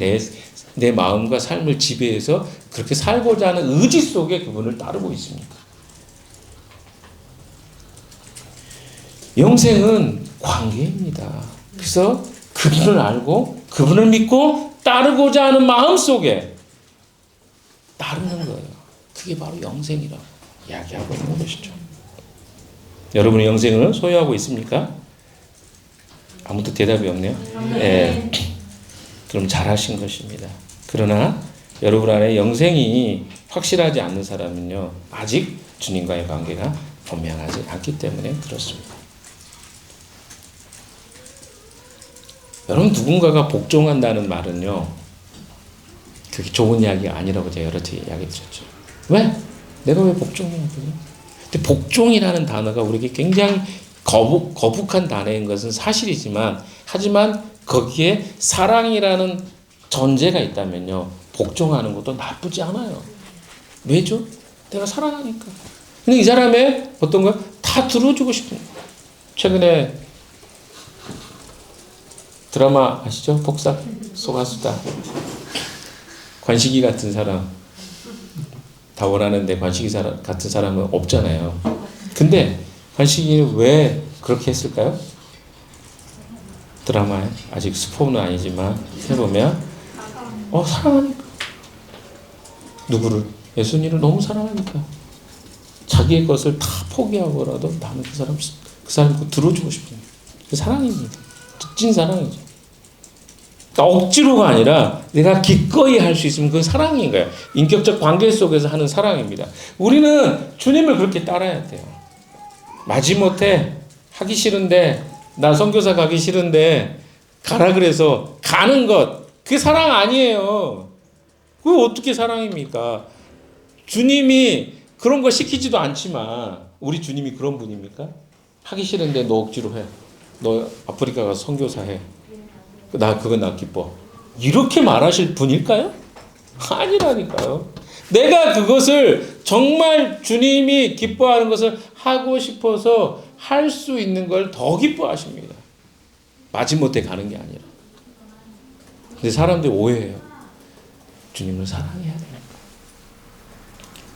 내 마음과 삶을 지배해서 그렇게 살고자 하는 의지 속에 그분을 따르고 있습니까? 영생은 관계입니다. 그래서 그분을 알고 그분을 믿고 따르고자 하는 마음 속에 따르는 거예요. 그게 바로 영생이라고 이야기하고 있는 것이죠. 여러분의 영생을 소유하고 있습니까? 아무도 대답이 없네요. 네. 그럼 잘하신 것입니다. 그러나 여러분 안에 영생이 확실하지 않는 사람은요 아직 주님과의 관계가 분명하지 않기 때문에 그렇습니다. 여러분 누군가가 복종한다는 말은요 그게 좋은 이야기가 아니라고 제가 여러 차례 이야기 드렸죠. 왜? 내가 왜 복종해야 되냐? 근데 복종이라는 단어가 우리에게 굉장히 거북한 단어인 것은 사실이지만 하지만 거기에 사랑이라는 전제가 있다면요 복종하는 것도 나쁘지 않아요. 왜죠? 내가 사랑하니까. 근데 이 사람의 어떤 거 다 들어주고 싶은 거예요. 최근에 드라마 아시죠? 복사 소가수다. 관식이 같은 사람 다 원하는데 관식이 같은 사람은 없잖아요. 근데 관식이는 왜 그렇게 했을까요? 드라마에 아직 스포는 아니지만 해보면 사랑하니까. 누구를? 예수님을 너무 사랑하니까 자기의 것을 다 포기하고라도 나는 그 사람 들어주고 싶은 그 사랑입니다. 찐 사랑이죠. 그러니까 억지로가 아니라 내가 기꺼이 할 수 있으면 그건 사랑인 거예요. 인격적 관계 속에서 하는 사랑입니다. 우리는 주님을 그렇게 따라야 돼요. 마지못해 하기 싫은데 나 선교사 가기 싫은데 가라 그래서 가는 것 그게 사랑 아니에요. 그게 어떻게 사랑입니까? 주님이 그런 거 시키지도 않지만 우리 주님이 그런 분입니까? 하기 싫은데 너 억지로 해. 너 아프리카 가서 선교사 해. 그건 나 기뻐. 이렇게 말하실 분일까요? 아니라니까요. 내가 그것을 정말 주님이 기뻐하는 것을 하고 싶어서 할 수 있는 걸 더 기뻐하십니다. 마지못해 가는 게 아니라. 근데 사람들이 오해해요. 주님을 사랑해야 되니까.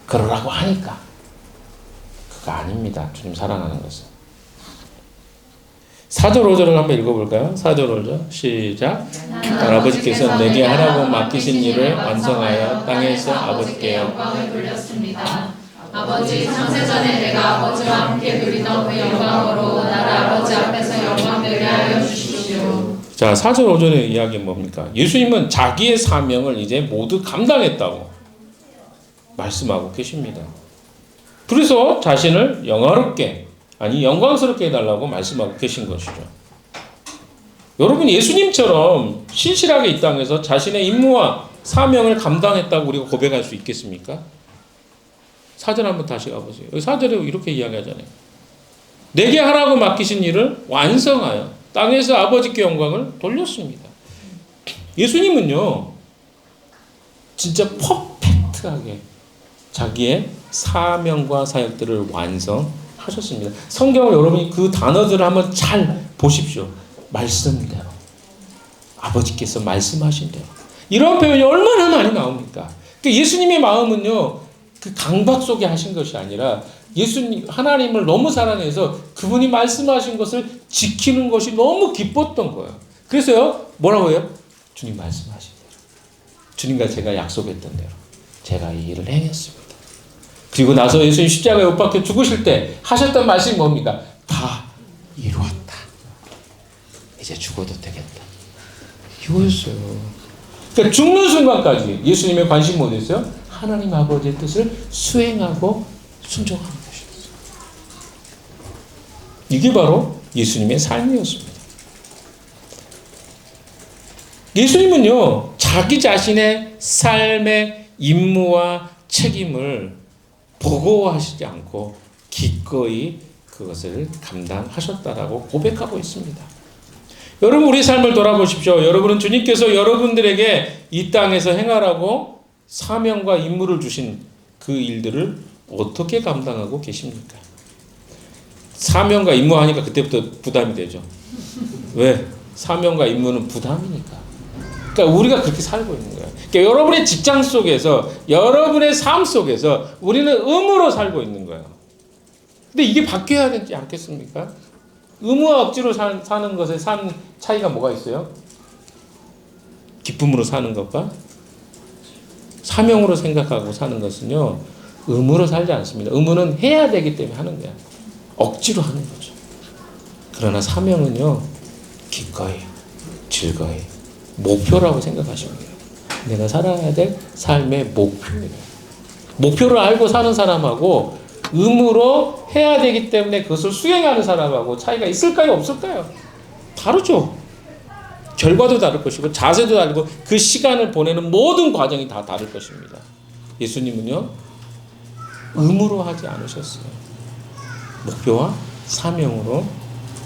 그러라고 하니까. 그거 아닙니다. 주님 사랑하는 것은. 4절 5절을 한번 읽어볼까요? 4절 5절 시작. 아버지께서 내게 하라고 맡기신 일을 완성하여 땅에서 아버지께 영광을 돌렸습니다. 아버지 창세전에 내가 아버지와 함께 누리던 그 영광으로 나를 아버지 앞에서 영광되게 하여 주십시오. 자, 4절 5절의 이야기는 뭡니까? 예수님은 자기의 사명을 이제 모두 감당했다고 말씀하고 계십니다. 그래서 자신을 영화롭게, 아니 영광스럽게 해달라고 말씀하고 계신 것이죠. 여러분, 예수님처럼 신실하게 이 땅에서 자신의 임무와 사명을 감당했다고 우리가 고백할 수 있겠습니까? 4절 한번 다시 가보세요. 4절에 이렇게 이야기하잖아요. 내게 하라고 맡기신 일을 완성하여 땅에서 아버지께 영광을 돌렸습니다. 예수님은요, 진짜 퍼펙트하게 자기의 사명과 사역들을 완성하셨습니다. 성경을 여러분이 그 단어들을 한번 잘 보십시오. 말씀대로, 아버지께서 말씀하신 대로. 이런 표현이 얼마나 많이 나옵니까? 그러니까 예수님의 마음은요, 그 강박 속에 하신 것이 아니라 예수님, 하나님을 너무 사랑해서 그분이 말씀하신 것을 지키는 것이 너무 기뻤던 거예요. 그래서요, 뭐라고 해요? 주님 말씀하신 대로, 주님과 제가 약속했던 대로 제가 이 일을 행했습니다. 그리고 나서 예수님 십자가에 못 박혀 죽으실 때 하셨던 말씀이 뭡니까? 다 이루었다. 이제 죽어도 되겠다. 이거였어요. 그러니까 죽는 순간까지 예수님의 관심 뭐였어요? 하나님 아버지의 뜻을 수행하고 순종하는 것이었어요. 이게 바로 예수님의 삶이었습니다. 예수님은요, 자기 자신의 삶의 임무와 책임을 버거워하시지 않고 기꺼이 그것을 감당하셨다라고 고백하고 있습니다. 여러분, 우리 삶을 돌아보십시오. 여러분은 주님께서 여러분들에게 이 땅에서 행하라고 사명과 임무를 주신 그 일들을 어떻게 감당하고 계십니까? 사명과 임무 하니까 그때부터 부담이 되죠. 왜? 사명과 임무는 부담이니까. 그러니까 우리가 그렇게 살고 있는 거예요. 그러니까 여러분의 직장 속에서, 여러분의 삶 속에서 우리는 의무로 살고 있는 거예요. 근데 이게 바뀌어야 되지 않겠습니까? 의무와 억지로 사는 것에 산 차이가 뭐가 있어요? 기쁨으로 사는 것과 사명으로 생각하고 사는 것은요, 의무로 살지 않습니다. 의무는 해야 되기 때문에 하는 거야. 억지로 하는 거죠. 그러나 사명은요, 기꺼이, 즐거이, 목표라고 생각하시면 돼요. 내가 살아야 될 삶의 목표예요. 목표를 알고 사는 사람하고 의무로 해야 되기 때문에 그것을 수행하는 사람하고 차이가 있을까요? 없을까요? 다르죠. 결과도 다를 것이고 자세도 다르고 그 시간을 보내는 모든 과정이 다 다를 것입니다. 예수님은요, 의무로 하지 않으셨어요. 목표와 사명으로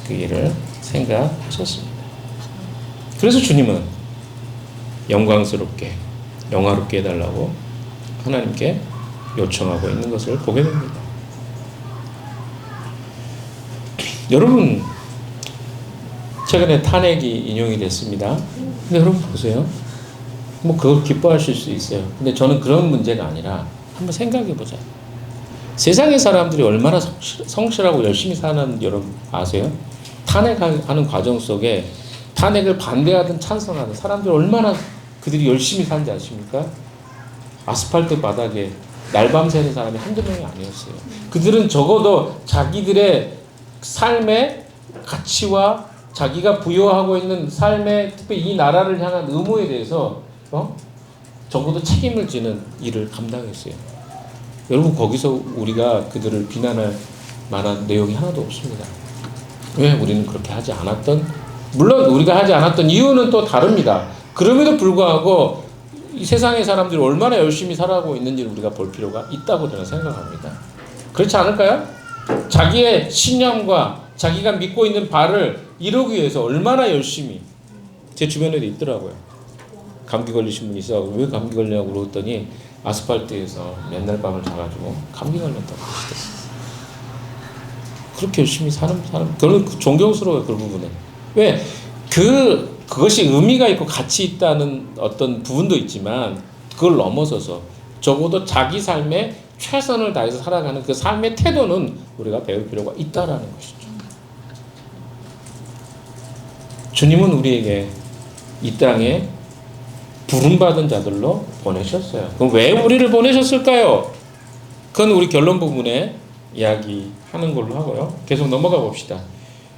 그 일을 생각하셨습니다. 그래서 주님은 영광스럽게, 영화롭게 해달라고 하나님께 요청하고 있는 것을 보게 됩니다. 여러분, 최근에 탄핵이 인용이 됐습니다. 근데 여러분 보세요. 뭐 그걸 기뻐하실 수 있어요. 근데 저는 그런 문제가 아니라 한번 생각해 보자. 세상의 사람들이 얼마나 성실하고 열심히 사는 여러분 아세요? 탄핵하는 과정 속에 탄핵을 반대하든 찬성하든 사람들 얼마나 그들이 열심히 사는지 아십니까? 아스팔트 바닥에 날밤 새는 사람이 한두 명이 아니었어요. 그들은 적어도 자기들의 삶의 가치와 자기가 부여하고 있는 삶의, 특히 이 나라를 향한 의무에 대해서 적어도 책임을 지는 일을 감당했어요. 여러분, 거기서 우리가 그들을 비난할 만한 내용이 하나도 없습니다. 왜? 우리는 그렇게 하지 않았던, 물론 우리가 하지 않았던 이유는 또 다릅니다. 그럼에도 불구하고 이 세상의 사람들이 얼마나 열심히 살아가고 있는지를 우리가 볼 필요가 있다고 저는 생각합니다. 그렇지 않을까요? 자기의 신념과 자기가 믿고 있는 바를 이루기 위해서 얼마나 열심히, 제 주변에도 있더라고요. 감기 걸리신 분이 있어. 왜 감기 걸리냐고 물었더니 아스팔트에서 맨날 밤을 자가지고 감기 걸렸다고 그러시더라고요. 그렇게 열심히 사는 사람, 저는 존경스러워요, 그 부분은. 왜? 그것이 의미가 있고 가치 있다는 어떤 부분도 있지만 그걸 넘어서서 적어도 자기 삶에 최선을 다해서 살아가는 그 삶의 태도는 우리가 배울 필요가 있다라는 것이죠. 주님은 우리에게 이 땅에 부름받은 자들로 보내셨어요. 그럼 왜 우리를 보내셨을까요? 그건 우리 결론 부분에 이야기하는 걸로 하고요. 계속 넘어가 봅시다.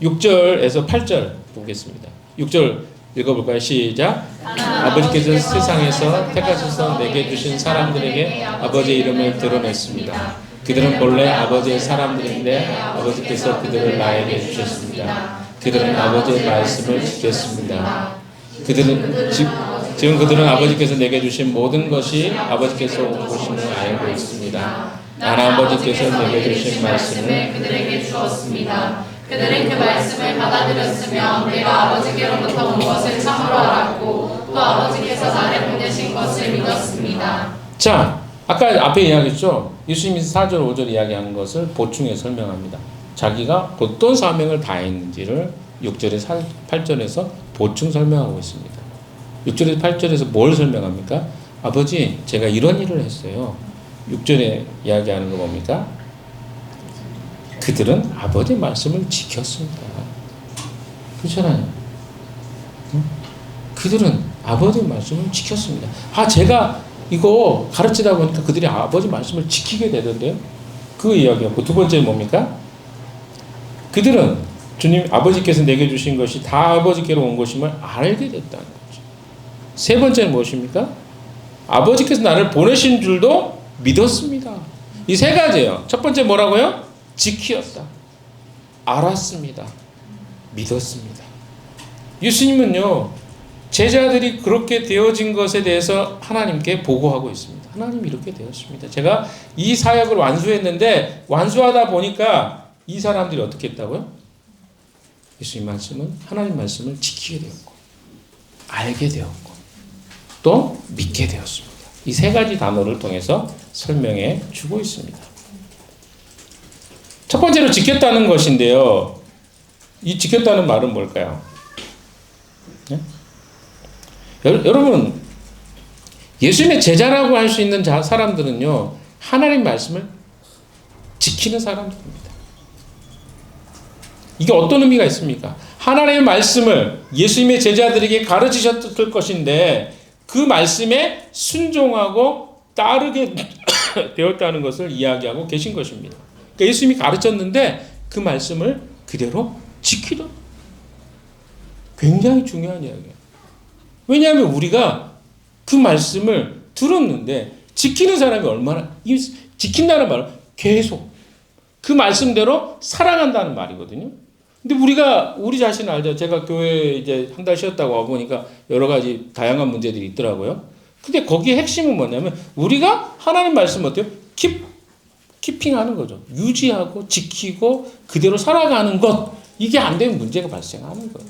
6절에서 8절 보겠습니다. 6절 읽어볼까요? 시작. 아버지께서 세상에서 택하셔서 내게 주신 사람들에게 아버지의 이름을 드러냈습니다. 그들은 본래 아버지의 사람들인데 아버지께서 그들을 나에게 주셨습니다. 그들은 아버지의 말씀을 지켰습니다. 지금 그들은 아버지께서 내게 주신 모든 것이 아버지께서 온 것임을 알고 있습니다. 나는 아버지께서 내게 주신 말씀을 그들에게 주었습니다. 그들은 그 말씀을 받아들였으며 내가 아버지께로부터 온 것을 참으로 알았고 또 아버지께서 나를 보내신 것을 믿었습니다. 자, 아까 앞에 이야기했죠. 예수님이 4절 5절 이야기한 것을 보충해 설명합니다. 자기가 어떤 사명을 다했는지를 6절에서 8절에서 보충 설명하고 있습니다. 6절에서 8절에서 뭘 설명합니까? 아버지, 제가 이런 일을 했어요. 6절에 이야기하는 거 뭡니까? 그들은 아버지의 말씀을 지켰습니다. 그렇잖아요. 그들은 아버지의 말씀을 지켰습니다. 제가 이거 가르치다 보니까 그들이 아버지 말씀을 지키게 되던데요. 그 이야기였고, 두 번째는 뭡니까? 그들은 주님 아버지께서 내게 주신 것이 다 아버지께로 온 것임을 알게 됐다는 거죠. 세 번째는 무엇입니까? 아버지께서 나를 보내신 줄도 믿었습니다. 이 세 가지예요. 첫 번째 뭐라고요? 지키었다. 알았습니다. 믿었습니다. 예수님은요, 제자들이 그렇게 되어진 것에 대해서 하나님께 보고하고 있습니다. 하나님 이렇게 되었습니다. 제가 이 사역을 완수했는데 완수하다 보니까 이 사람들이 어떻게 했다고요? 예수님 말씀은 하나님 말씀을 지키게 되었고 알게 되었고 또 믿게 되었습니다. 이 세 가지 단어를 통해서 설명해 주고 있습니다. 첫 번째로 지켰다는 것인데요. 이 지켰다는 말은 뭘까요? 네? 여러분, 예수님의 제자라고 할 수 있는 사람들은요, 하나님 말씀을 지키는 사람들입니다. 이게 어떤 의미가 있습니까? 하나님의 말씀을 예수님의 제자들에게 가르치셨을 것인데 그 말씀에 순종하고 따르게 되었다는 것을 이야기하고 계신 것입니다. 그러니까 예수님이 가르쳤는데 그 말씀을 그대로 지키던, 굉장히 중요한 이야기예요. 왜냐하면 우리가 그 말씀을 들었는데 지키는 사람이 얼마나, 지킨다는 말은 계속 그 말씀대로 살아간다는 말이거든요. 근데 우리가 우리 자신 알죠. 제가 교회에 이제 한 달 쉬었다고 와보니까 여러 가지 다양한 문제들이 있더라고요. 근데 거기에 핵심은 뭐냐면 우리가 하나님 말씀 어때요? 키핑하는 거죠. 유지하고 지키고 그대로 살아가는 것. 이게 안 되면 문제가 발생하는 거예요.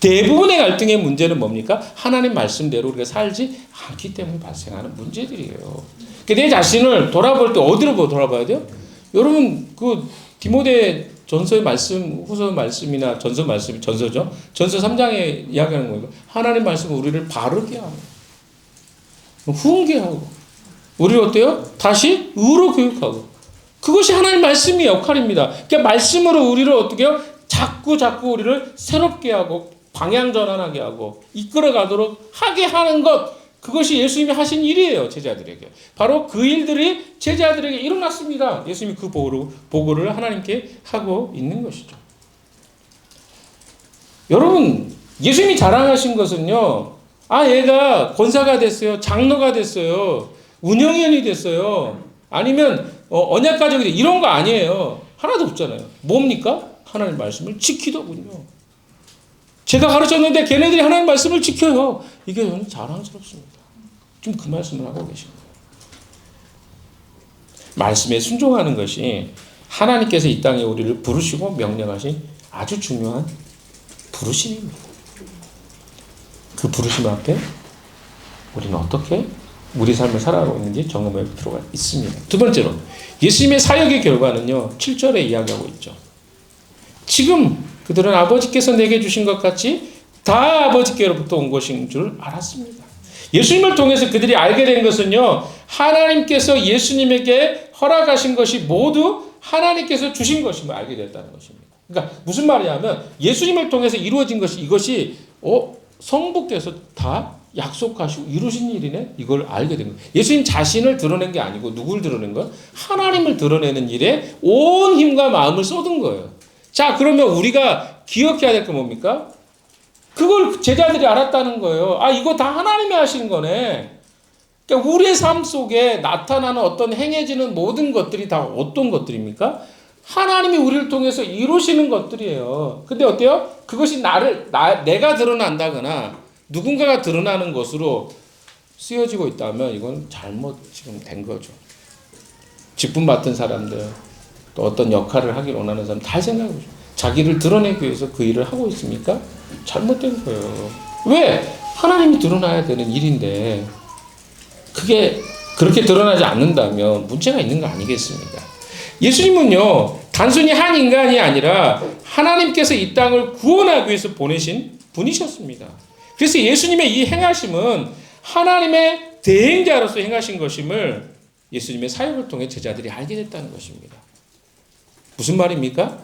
대부분의 갈등의 문제는 뭡니까? 하나님 말씀대로 우리가 살지 않기 때문에 발생하는 문제들이에요. 내 자신을 돌아볼 때 어디로 돌아봐야 돼요? 여러분, 그 디모데 전서의 말씀, 후서 말씀이나 전서 말씀이 전서죠. 전서 3장에 이야기하는 거예요. 하나님 말씀은 우리를 바르게 하고, 훈계하고, 우리를 어때요? 다시 의로 교육하고. 그것이 하나님 말씀의 역할입니다. 그러니까 말씀으로 우리를 어떻게 해요? 자꾸 우리를 새롭게 하고, 방향 전환하게 하고, 이끌어가도록 하게 하는 것. 그것이 예수님이 하신 일이에요, 제자들에게. 바로 그 일들이 제자들에게 일어났습니다. 예수님이 그 보고를 하나님께 하고 있는 것이죠. 여러분, 예수님이 자랑하신 것은요, 얘가 권사가 됐어요, 장로가 됐어요, 운영위원이 됐어요, 아니면 언약가족이 됐어요, 이런 거 아니에요. 하나도 없잖아요. 뭡니까? 하나님 말씀을 지키더군요. 제가 가르쳤는데 걔네들이 하나님 말씀을 지켜요. 이게 저는 자랑스럽습니다. 지금 그 말씀을 하고 계신 거예요. 말씀에 순종하는 것이 하나님께서 이 땅에 우리를 부르시고 명령하신 아주 중요한 부르심입니다. 그 부르심 앞에 우리는 어떻게 우리 삶을 살아가고 있는지 점검할 필요가 있습니다. 두 번째로 예수님의 사역의 결과는요. 7절에 이야기하고 있죠. 지금 그들은 아버지께서 내게 주신 것 같이 다 아버지께로부터 온 것인 줄 알았습니다. 예수님을 통해서 그들이 알게 된 것은요. 하나님께서 예수님에게 허락하신 것이 모두 하나님께서 주신 것임을 알게 됐다는 것입니다. 그러니까 무슨 말이냐면 예수님을 통해서 이루어진 것이 이것이 성부께서 다 약속하시고 이루신 일이네? 이걸 알게 된 거예요. 예수님 자신을 드러낸 게 아니고 누굴 드러낸 거예요? 하나님을 드러내는 일에 온 힘과 마음을 쏟은 거예요. 자, 그러면 우리가 기억해야 될 게 뭡니까? 그걸 제자들이 알았다는 거예요. 아, 이거 다 하나님이 하신 거네. 그러니까 우리의 삶 속에 나타나는 어떤 행해지는 모든 것들이 다 어떤 것들입니까? 하나님이 우리를 통해서 이루시는 것들이에요. 근데 어때요? 그것이 내가 드러난다거나 누군가가 드러나는 것으로 쓰여지고 있다면 이건 잘못 지금 된 거죠. 직분 맡은 사람들, 또 어떤 역할을 하길 원하는 사람 다 생각해보죠. 자기를 드러내기 위해서 그 일을 하고 있습니까? 잘못된 거예요. 왜? 하나님이 드러나야 되는 일인데 그게 그렇게 드러나지 않는다면 문제가 있는 거 아니겠습니까? 예수님은요, 단순히 한 인간이 아니라 하나님께서 이 땅을 구원하기 위해서 보내신 분이셨습니다. 그래서 예수님의 이 행하심은 하나님의 대행자로서 행하신 것임을 예수님의 사역을 통해 제자들이 알게 됐다는 것입니다. 무슨 말입니까?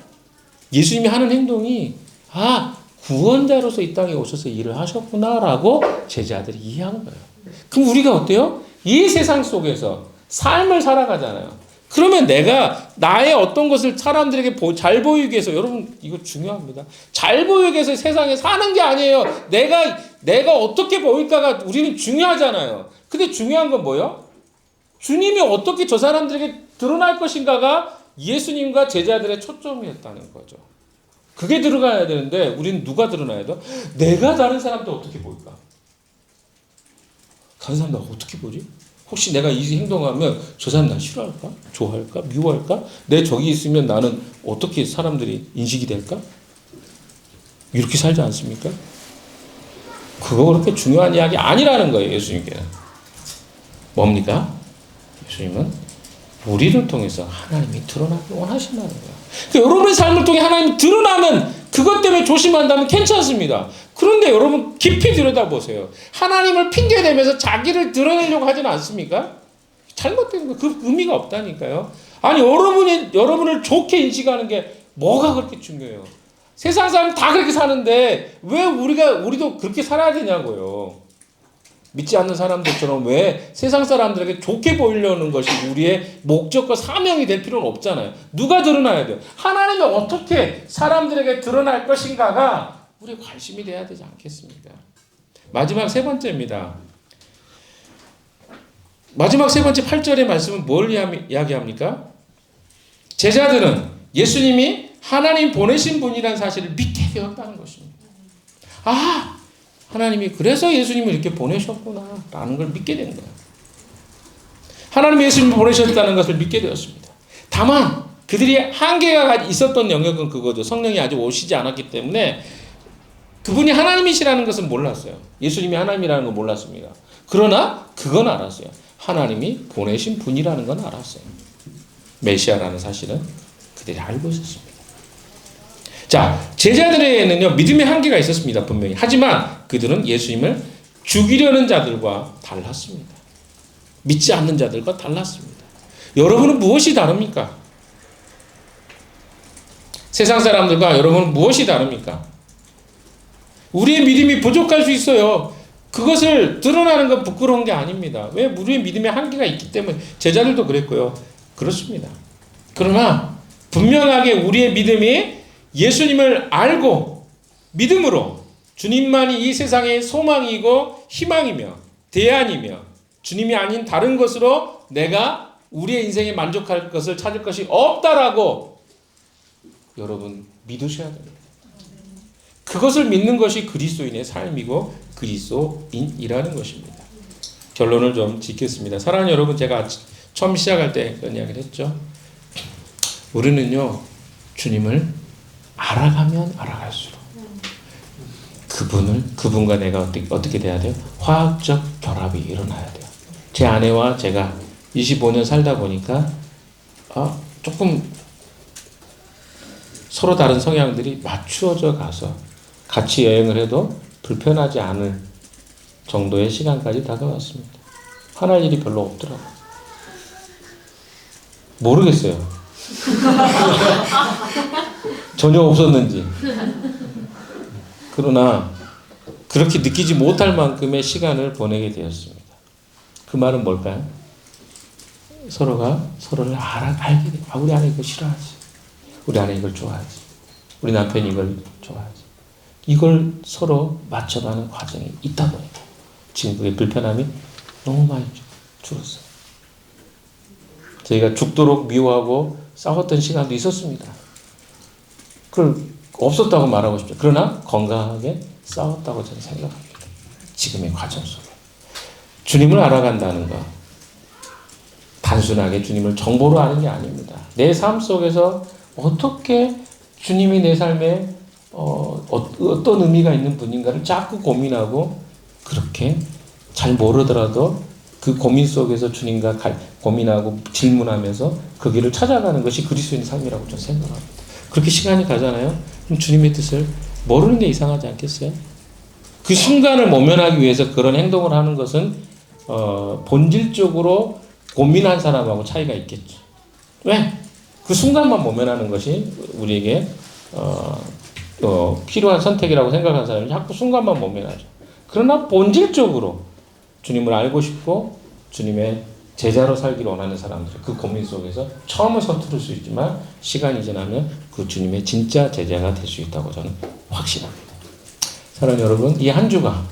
예수님이 하는 행동이 구원자로서 이 땅에 오셔서 일을 하셨구나라고 제자들이 이해한 거예요. 그럼 우리가 어때요? 이 세상 속에서 삶을 살아가잖아요. 그러면 내가 나의 어떤 것을 사람들에게 잘 보이기 위해서, 여러분 이거 중요합니다. 잘 보이기 위해서 세상에 사는 게 아니에요. 내가 어떻게 보일까가 우리는 중요하잖아요. 근데 중요한 건 뭐예요? 주님이 어떻게 저 사람들에게 드러날 것인가가 예수님과 제자들의 초점이었다는 거죠. 그게 들어가야 되는데 우리는 누가 드러나야 돼? 내가 다른 사람들 어떻게 보일까? 다른 사람들 어떻게 보지? 혹시 내가 이 행동하면 저 사람 나 싫어할까? 좋아할까? 미워할까? 내 저기 있으면 나는 어떻게 사람들이 인식이 될까? 이렇게 살지 않습니까? 그거 그렇게 중요한 이야기 아니라는 거예요. 예수님께는. 뭡니까? 예수님은 우리를 통해서 하나님이 드러나기 원하신다는 거예요. 그러니까 여러분의 삶을 통해 하나님이 드러나면 그것 때문에 조심한다면 괜찮습니다. 그런데 여러분 깊이 들여다보세요. 하나님을 핑계대면서 자기를 드러내려고 하지는 않습니까? 잘못된 거, 그 의미가 없다니까요. 아니, 여러분을 좋게 인식하는 게 뭐가 그렇게 중요해요? 세상 사람 다 그렇게 사는데 왜 우리도 그렇게 살아야 되냐고요. 믿지 않는 사람들처럼 왜 세상 사람들에게 좋게 보이려는 것이 우리의 목적과 사명이 될 필요는 없잖아요. 누가 드러나야 돼요? 하나님이 어떻게 사람들에게 드러날 것인가가 우리의 관심이 돼야 되지 않겠습니까? 마지막 세 번째입니다. 마지막 세 번째 8절의 말씀은 뭘 이야기합니까? 제자들은 예수님이 하나님 보내신 분이라는 사실을 믿게 되었다는 것입니다. 하나님이 그래서 예수님을 이렇게 보내셨구나 라는 걸 믿게 된 거예요. 하나님이 예수님을 보내셨다는 것을 믿게 되었습니다. 다만 그들이 한계가 있었던 영역은 그거죠. 성령이 아직 오시지 않았기 때문에 그분이 하나님이시라는 것은 몰랐어요. 예수님이 하나님이라는 건 몰랐습니다. 그러나 그건 알았어요. 하나님이 보내신 분이라는 건 알았어요. 메시아라는 사실은 그들이 알고 있었습니다. 자, 제자들에게는요, 믿음의 한계가 있었습니다. 분명히. 하지만 그들은 예수님을 죽이려는 자들과 달랐습니다. 믿지 않는 자들과 달랐습니다. 여러분은 무엇이 다릅니까? 세상 사람들과 여러분은 무엇이 다릅니까? 우리의 믿음이 부족할 수 있어요. 그것을 드러나는 건 부끄러운 게 아닙니다. 왜? 우리의 믿음의 한계가 있기 때문에. 제자들도 그랬고요. 그렇습니다. 그러나 분명하게 우리의 믿음이 예수님을 알고 믿음으로 주님만이 이 세상의 소망이고 희망이며 대안이며 주님이 아닌 다른 것으로 내가 우리의 인생에 만족할 것을 찾을 것이 없다라고 여러분 믿으셔야 됩니다. 그것을 믿는 것이 그리스도인의 삶이고 그리스도인이라는 것입니다. 결론을 좀 짓겠습니다. 사랑하는 여러분, 제가 처음 시작할 때 그런 이야기를 했죠. 우리는요, 주님을 알아가면 알아갈수록 그분과 내가 어떻게 돼야 돼요? 화학적 결합이 일어나야 돼요. 제 아내와 제가 25년 살다 보니까 조금 서로 다른 성향들이 맞추어져 가서 같이 여행을 해도 불편하지 않을 정도의 시간까지 다가왔습니다. 화날 일이 별로 없더라고요. 모르겠어요. 전혀 없었는지. 그러나 그렇게 느끼지 못할 만큼의 시간을 보내게 되었습니다. 그 말은 뭘까요? 서로가 서로를 알게 돼요. 아, 우리 아내 이거 싫어하지. 우리 아내 이걸 좋아하지. 우리 남편이 이걸 좋아하지. 이걸 서로 맞춰가는 과정이 있다 보니까 지금 그게 불편함이 너무 많이 줄었어요. 저희가 죽도록 미워하고 싸웠던 시간도 있었습니다. 그걸 없었다고 말하고 싶죠. 그러나 건강하게 싸웠다고 저는 생각합니다. 지금의 과정 속에. 주님을 알아간다는 것. 단순하게 주님을 정보로 아는 게 아닙니다. 내 삶 속에서 어떻게 주님이 내 삶에 어떤 의미가 있는 분인가를 자꾸 고민하고 그렇게 잘 모르더라도 그 고민 속에서 주님과 고민하고 질문하면서 그 길을 찾아가는 것이 그리스도인 삶이라고 저는 생각합니다. 그렇게 시간이 가잖아요. 그럼 주님의 뜻을 모르는 게 이상하지 않겠어요? 그 순간을 모면하기 위해서 그런 행동을 하는 것은 본질적으로 고민한 사람하고 차이가 있겠죠. 왜? 그 순간만 모면하는 것이 우리에게 필요한 선택이라고 생각하는 사람이 자꾸 순간만 모면하죠. 그러나 본질적으로 주님을 알고 싶고 주님의 제자로 살기를 원하는 사람들 그 고민 속에서 처음은 서투를 수 있지만 시간이 지나면 그 주님의 진짜 제자가 될 수 있다고 저는 확신합니다. 사랑하는 여러분, 이 한 주가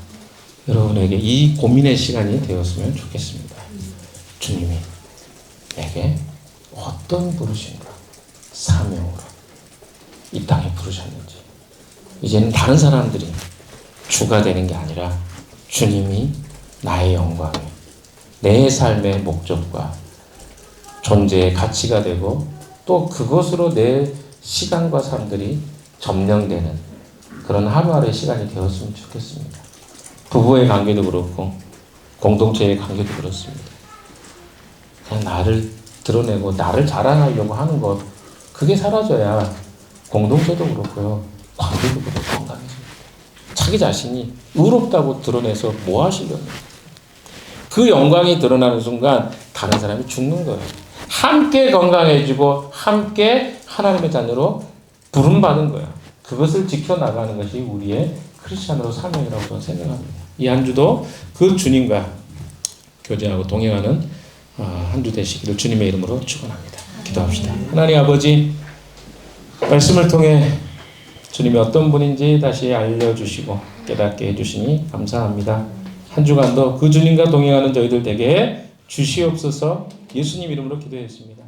여러분에게 이 고민의 시간이 되었으면 좋겠습니다. 주님이 내게 어떤 부르심으로 사명으로 이 땅에 부르셨는지 이제는 다른 사람들이 주가 되는 게 아니라 주님이 나의 영광이 내 삶의 목적과 존재의 가치가 되고 또 그것으로 내 시간과 삶들이 점령되는 그런 하루하루의 시간이 되었으면 좋겠습니다. 부부의 관계도 그렇고 공동체의 관계도 그렇습니다. 그냥 나를 드러내고 나를 자랑하려고 하는 것 그게 사라져야 공동체도 그렇고요. 관계도 그렇고 건강해집니다. 자기 자신이 의롭다고 드러내서 뭐 하시려는 그 영광이 드러나는 순간 다른 사람이 죽는 거예요. 함께 건강해지고 함께 하나님의 자녀로 부름받은 거예요. 그것을 지켜나가는 것이 우리의 크리스찬으로 사명이라고 저는 생각합니다. 이 한 주도 그 주님과 교제하고 동행하는 한 주 되시기를 주님의 이름으로 축원합니다. 기도합시다. 하나님 아버지 말씀을 통해 주님이 어떤 분인지 다시 알려주시고 깨닫게 해주시니 감사합니다. 한 주간도 그 주님과 동행하는 저희들 되게 주시옵소서. 예수님 이름으로 기도했습니다.